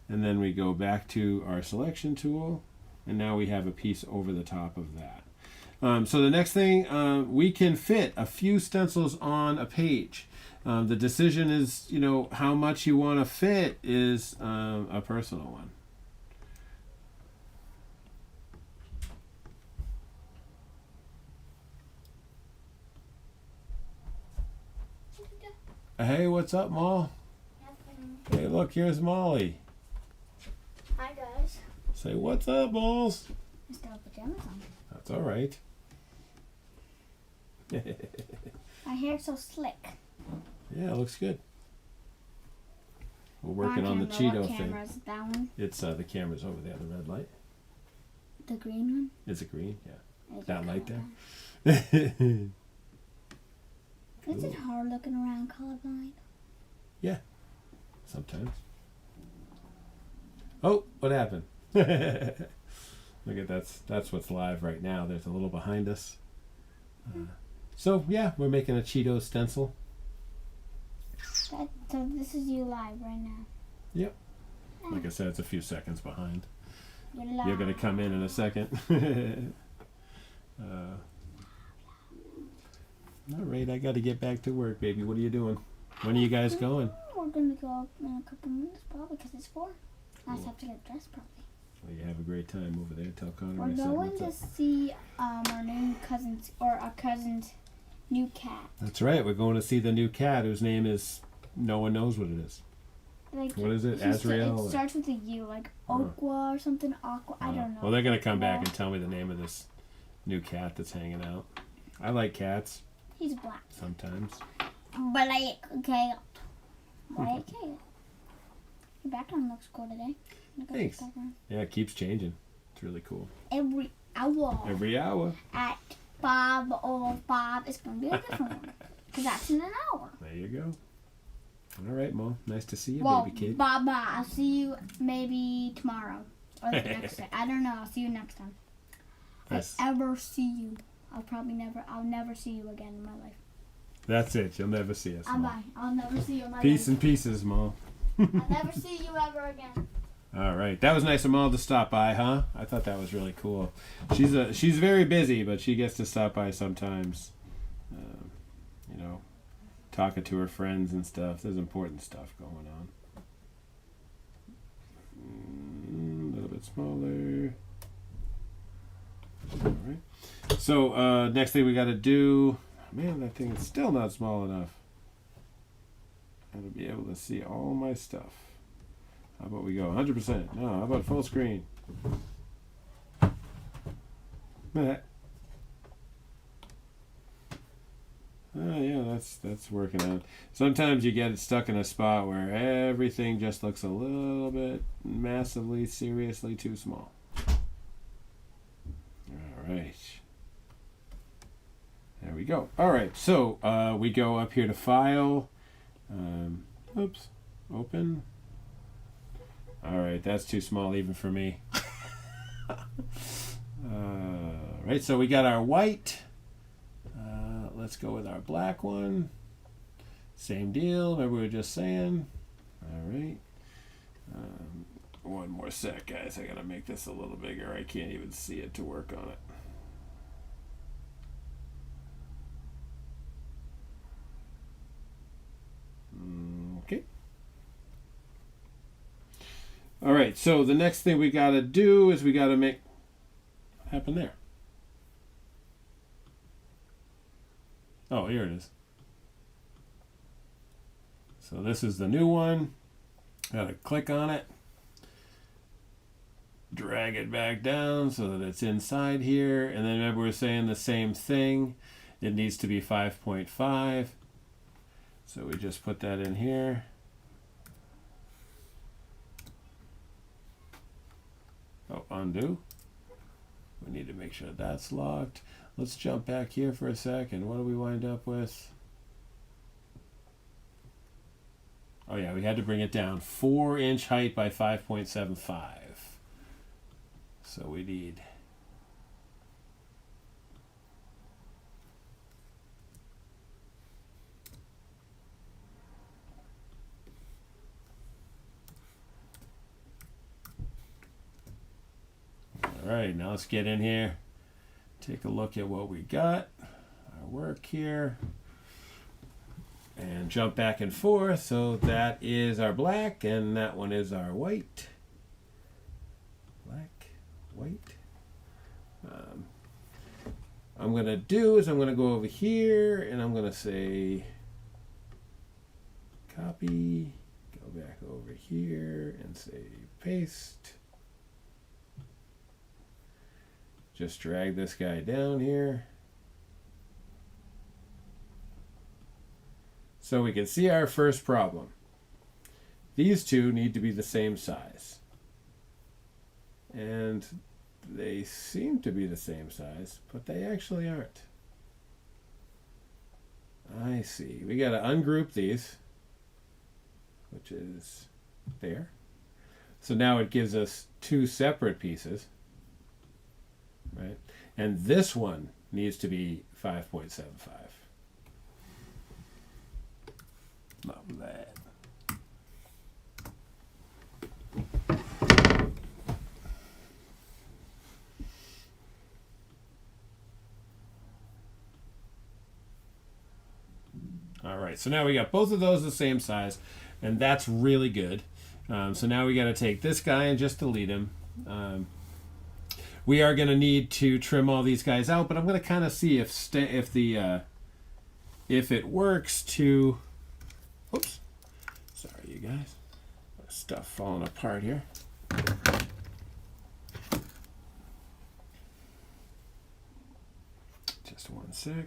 and then we go back to our selection tool, and now we have a piece over the top of that. So the next thing, we can fit a few stencils on a page. The decision is, you know, how much you want to fit is a personal one. Hey, what's up, Maul? Nothing. Hey, look, here's Molly. Hi, guys. Say, what's up, Malls? I still have pajamas on. That's all right. My hair's so slick. Yeah, it looks good. We're working on the What Cheeto camera is thing. that one? It's the camera's over there, the red light. The green one? Is it green? Yeah. Is That it light colorblind? there. Is it hard looking around colorblind? Sometimes. Oh, what happened? Look at that's what's live right now. There's a little behind us. So yeah, we're making a Cheeto stencil. So this is you live right now. Yep. Like I said, it's a few seconds behind. You're live. You're gonna come in a second. All right, I got to get back to work, baby. What are you doing? When are you guys going? We're gonna go up in a couple minutes probably because it's 4. I just have to get dressed probably. Well, you have a great time over there. Tell Connor We're I said going what's to up. see our new cousin's or our cousin's new cat. That's right. We're going to see the new cat whose name is no one knows what it is. Like What is it? he sta- Azrael? It starts with a U, like Oh. Aqua or something. Aqua. I don't know. Well, they're gonna come back Yeah. and tell me the name of this new cat that's hanging out. I like cats He's black. sometimes. Black cat. Black cat. Your background looks cool today. Look at Thanks. this background. Yeah, it keeps changing. It's really cool. Every hour Every hour. at 5:05, it's gonna be a different one. Cause that's in an hour. There you go. All right, Mom. Nice to see you, Well, baby kid. bye bye. I'll see you maybe tomorrow or the next day. I don't know. I'll see you next time. Nice. If I ever see you, I'll never see you again in my life. That's it. You'll never see us, Mom. Bye. I'll never see you in my Peace life. and pieces, Mom. I'll never see you ever again. All right, that was nice of Mom to stop by, huh? I thought that was really cool. She's very busy, but she gets to stop by sometimes. You know, talking to her friends and stuff. There's important stuff going on. A little bit smaller. All right. So next thing we got to do, man, that thing is still not small enough. Got to be able to see all my stuff. How about we go 100%? No, how about full screen? Yeah, that's working out. Sometimes you get stuck in a spot where everything just looks a little bit massively, seriously too small. All right. There we go. All right, so we go up here to File. Oops, Open. All right, that's too small even for me. Right, so we got our white. Let's go with our black one. Same deal. Remember we were just saying. All right. One more sec, guys. I gotta make this a little bigger. I can't even see it to work on it. Okay. All right. So the next thing we gotta do is we gotta make. What happened there? Oh, here it is. So this is the new one. Gotta click on it. Drag it back down so that it's inside here. And then remember we're saying the same thing. It needs to be 5.5. So we just put that in here. Oh, undo. We need to make sure that's locked. Let's jump back here for a second. What do we wind up with? Oh yeah, we had to bring it down. 4-inch height by 5.75. So we need... All right, now let's get in here. Take a look at what we got, our work here, and jump back and forth. So that is our black, and that one is our white. Black, white. I'm going to do is I'm going to go over here, and I'm going to say copy, go back over here, and say paste. Just drag this guy down here. So we can see our first problem. These two need to be the same size. And they seem to be the same size, but they actually aren't. I see. We got to ungroup these, which is there. So now it gives us two separate pieces. Right? And this one needs to be 5.75. Not that. All right, so now we got both of those the same size, and that's really good. So now we got to take this guy and just delete him. We are going to need to trim all these guys out, but I'm going to kind of see if it works to. Oops, sorry, you guys. Stuff falling apart here. Just one sec.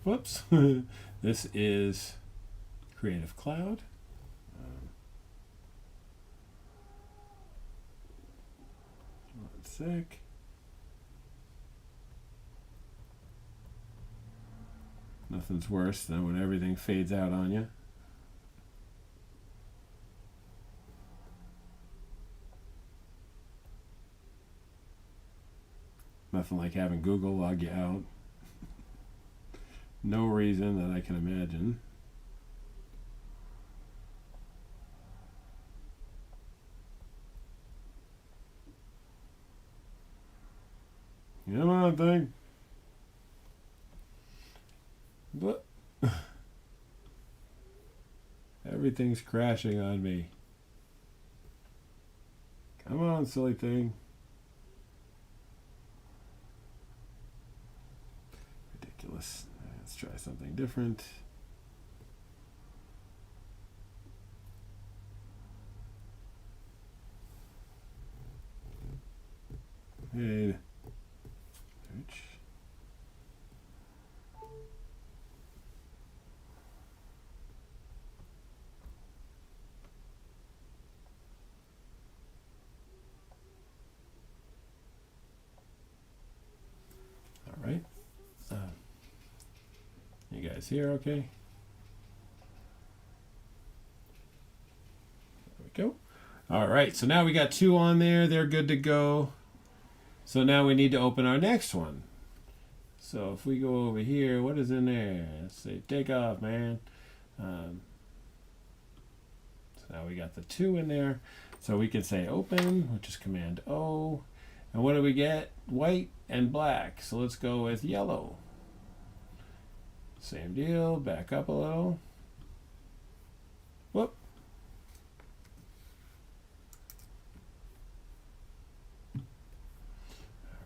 Whoops. This is Creative Cloud. One sec. Nothing's worse than when everything fades out on you. Nothing like having Google log you out. No reason that I can imagine. on, thing. What? Everything's crashing on me. Come on, silly thing. Ridiculous. Let's try something different. Hey. Search. All right. You guys here okay? There we go. All right, so now we got 2 on there. They're good to go. So now we need to open our next one. So if we go over here, what is in there? Let's say take off, man. So now we got the 2 in there. So we can say open, which is Command O. And what do we get? White and black. So let's go with yellow. Same deal, back up a little. Whoop. All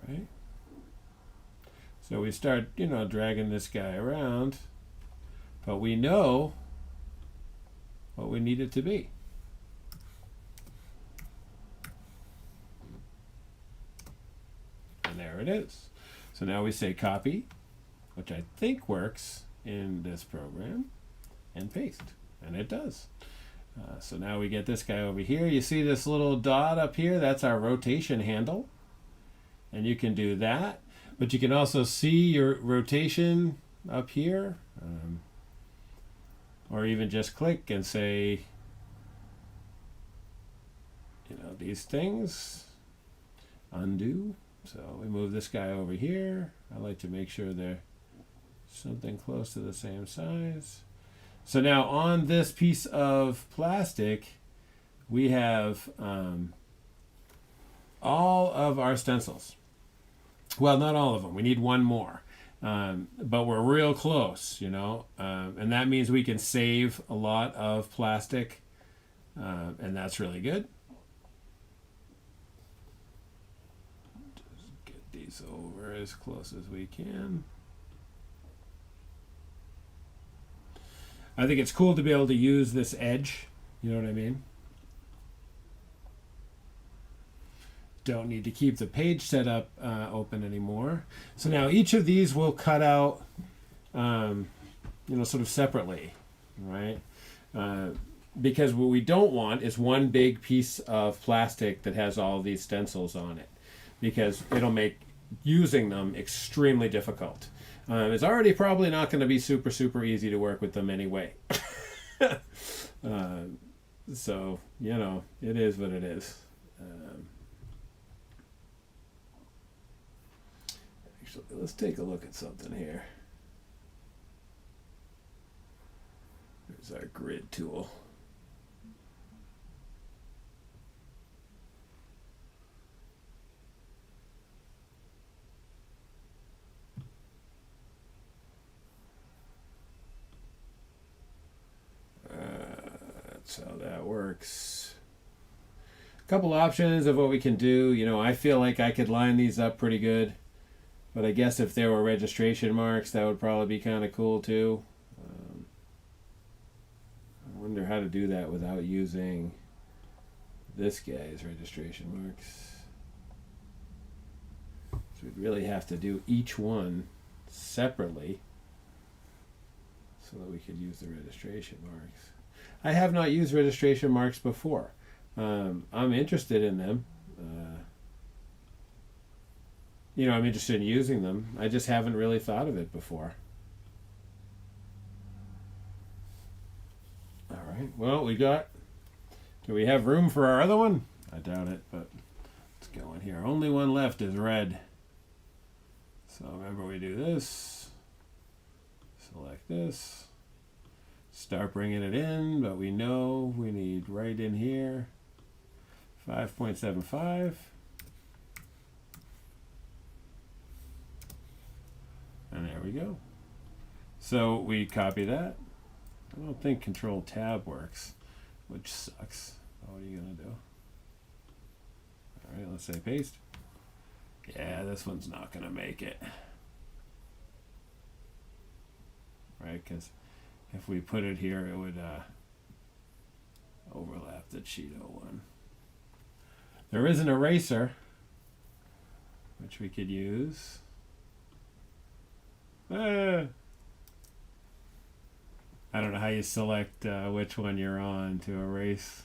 right. So we start, dragging this guy around, but we know what we need it to be. And there it is. So now we say copy, which I think works in this program, and paste, and it does. So now we get this guy over here. You see this little dot up here? That's our rotation handle, and you can do that, but you can also see your rotation up here, or even just click and say, these things, undo. So we move this guy over here. I like to make sure they're something close to the same size. So now on this piece of plastic, we have all of our stencils. Well, not all of them. We need one more. But we're real close, and that means we can save a lot of plastic, and that's really good. Just get these over as close as we can. I think it's cool to be able to use this edge, you know what I mean? Don't need to keep the page set up open anymore. So now each of these will cut out, sort of separately, right? Because what we don't want is one big piece of plastic that has all these stencils on it, because it'll make using them extremely difficult. It's already probably not going to be super, super easy to work with them anyway. So, it is what it is. Actually, let's take a look at something here. There's our grid tool. That's how that works. A couple options of what we can do. I feel like I could line these up pretty good, but I guess if there were registration marks, that would probably be kind of cool too. I wonder how to do that without using this guy's registration marks. So we'd really have to do each one separately so that we could use the registration marks. I have not used registration marks before. I'm interested in them. I'm interested in using them. I just haven't really thought of it before. All right. Well, do we have room for our other one? I doubt it, but let's go in here. Only one left is red. So remember, we do this. Select this. Start bringing it in, but we know we need right in here 5.75. And there we go. So we copy that. I don't think Control Tab works, which sucks. What are you gonna do? All right, let's say paste. Yeah, this one's not gonna make it. Right, because if we put it here, it would overlap the Cheeto one. There is an eraser, which we could use. I don't know how you select which one you're on to erase.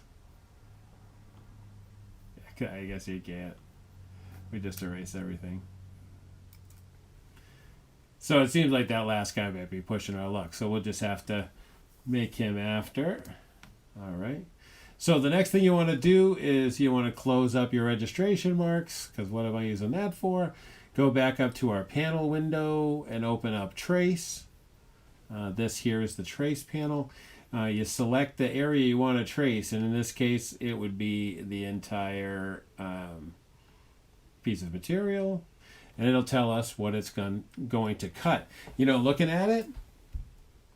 I guess you can't. We just erase everything. So it seems like that last guy might be pushing our luck. So we'll just have to make him after. All right. So the next thing you want to do is you want to close up your registration marks, because what am I using that for? Go back up to our panel window and open up Trace. This here is the Trace panel. You select the area you want to trace, and in this case it would be the entire piece of material, and it'll tell us what it's going to cut. You know, looking at it,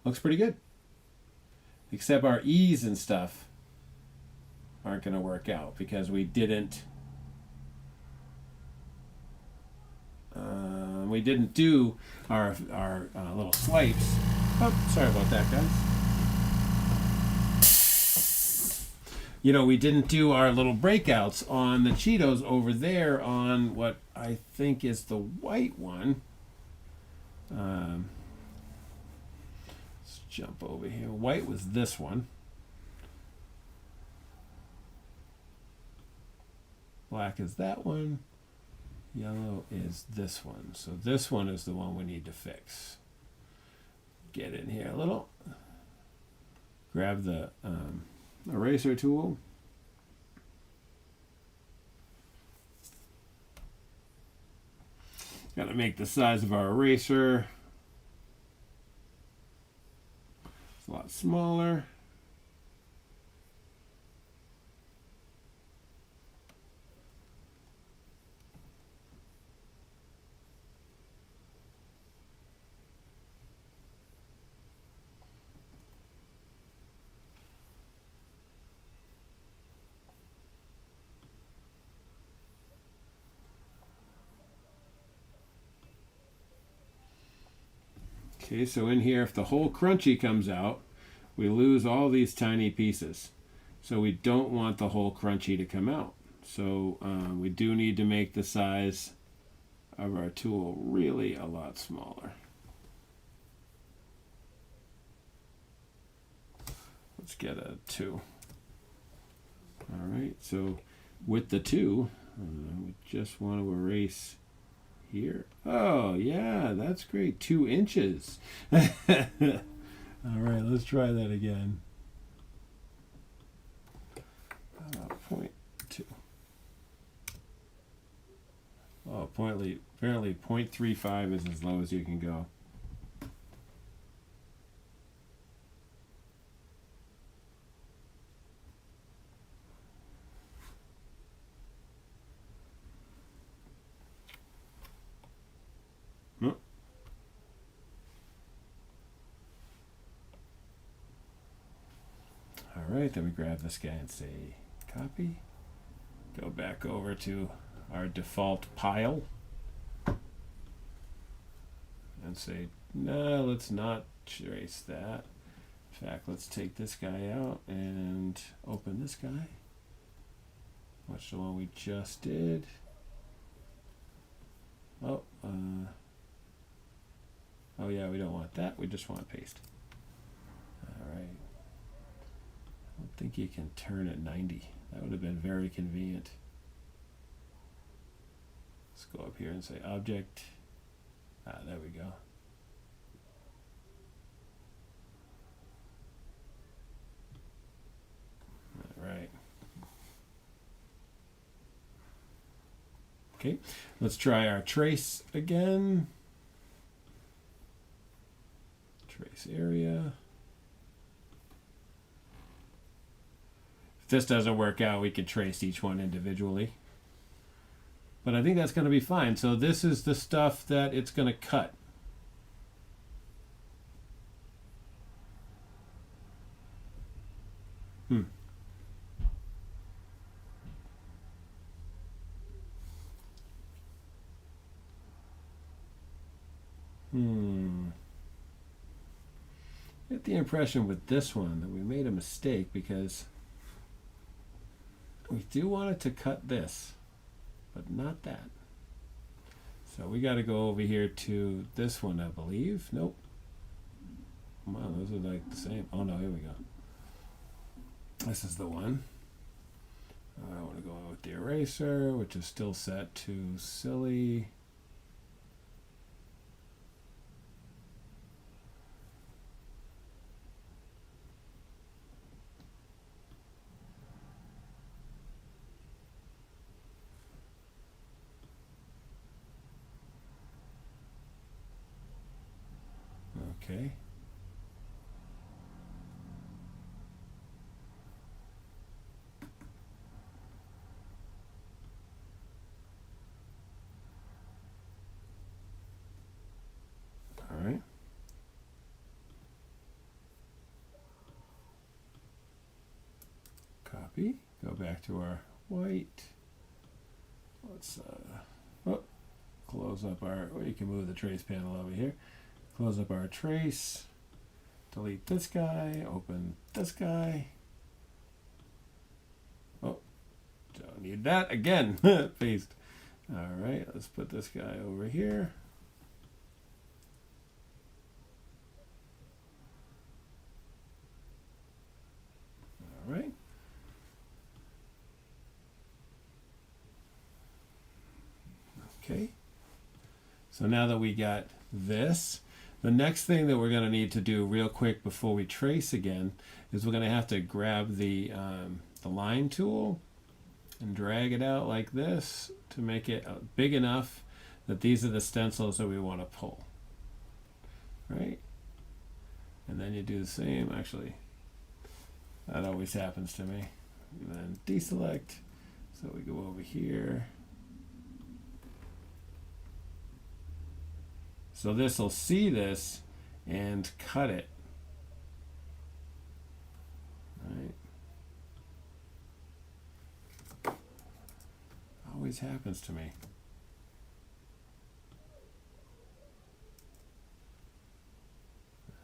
looks pretty good. Except our E's and stuff aren't going to work out because we didn't do our little swipes. Oh, sorry about that, guys. You know, we didn't do our little breakouts on the Cheetos over there on what I think is the white one. Let's jump over here. White was this one. Black is that one. Yellow is this one. So this one is the one we need to fix. Get in here a little. Grab the eraser tool. Got to make the size of our eraser a lot smaller. Okay, so in here, if the whole crunchy comes out, we lose all these tiny pieces. So we don't want the whole crunchy to come out. So we do need to make the size of our tool really a lot smaller. Let's get a 2. All right, so with the 2, we just want to erase here. Oh, yeah, that's great. 2 inches. All right, let's try that again. 0.2. Oh, apparently 0.35 is as low as you can go. All right, then we grab this guy and say copy. Go back over to our default pile and say, no, let's not trace that. In fact, let's take this guy out and open this guy. Watch the one we just did. Oh, oh yeah, we don't want that. We just want paste. All right. I don't think you can turn at 90. That would have been very convenient. Let's go up here and say object. Ah, there we go. All right. Okay, let's try our trace again. Trace area. If this doesn't work out, we could trace each one individually. But I think that's going to be fine. So this is the stuff that it's going to cut. Get the impression with this one that we made a mistake because we do want it to cut this, but not that. So we got to go over here to this one, I believe. Nope. Wow, those are like the same. Oh no, here we go. This is the one. I want to go with the eraser, which is still set to silly. Okay. All right. Copy. Go back to our white. Let's close up our. Well, you can move the trace panel over here. Close up our trace. Delete this guy. Open this guy. Oh, don't need that again. Paste. All right. Let's put this guy over here. All right. Okay. So now that we got this, the next thing that we're going to need to do real quick before we trace again is we're going to have to grab the line tool and drag it out like this to make it big enough that these are the stencils that we want to pull. Right? And then you do the same. Actually, that always happens to me. And then deselect. So we go over here. So this will see this and cut it. Right? Always happens to me.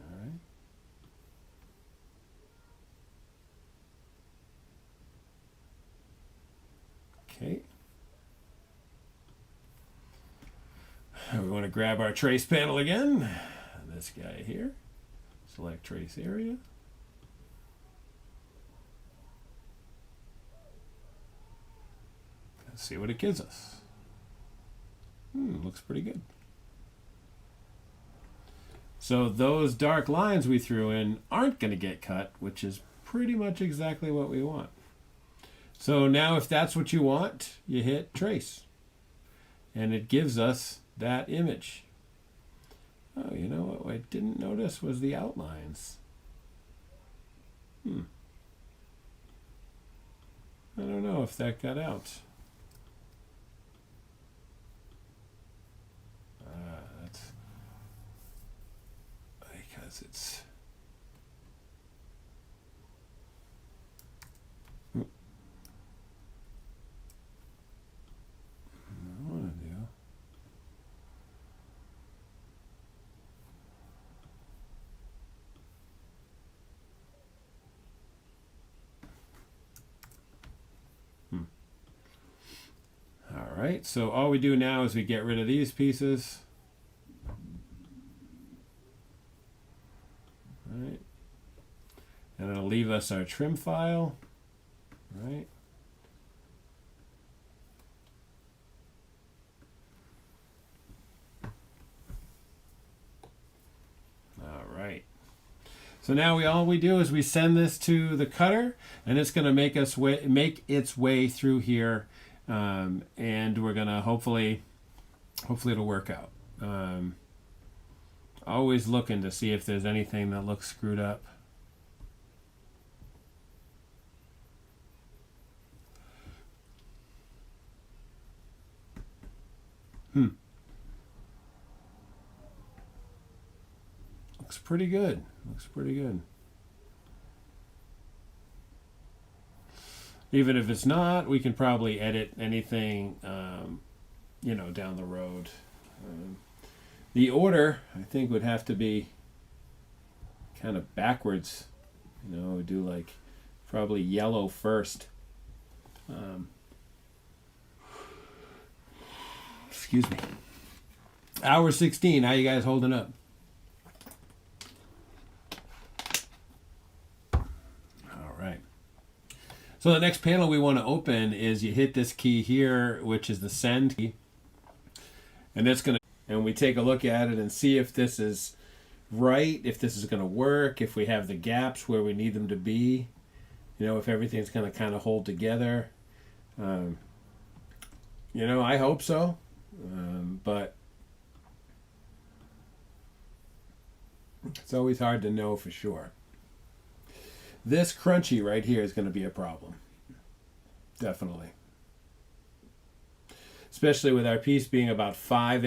All right. Okay. We want to grab our trace panel again. This guy here. Select trace area. Let's see what it gives us. Looks pretty good. So those dark lines we threw in aren't going to get cut, which is pretty much exactly what we want. So now if that's what you want, you hit trace. And it gives us that image. Oh, you know what I didn't notice was the outlines. I don't know if that got out. That's because it's... I want to do... All right, so all we do now is we get rid of these pieces. All right. And it'll leave us our trim file. All right. All right. So now all we do is we send this to the cutter, and it's going to make its way through here. And we're gonna hopefully it'll work out. Always looking to see if there's anything that looks screwed up. Looks pretty good. Looks pretty good. Even if it's not, we can probably edit anything, down the road. The order, I think, would have to be kind of backwards. You know, do like probably yellow first. Excuse me. Hour 16. How you guys holding up? All right. So the next panel we want to open is you hit this key here, which is the send key. And that's going to, and we take a look at it and see if this is right, if this is going to work, if we have the gaps where we need them to be, you know, if everything's going to kind of hold together. You know, I hope so, but it's always hard to know for sure. This crunchy right here is going to be a problem. Definitely. Especially with our piece being about 5 inches.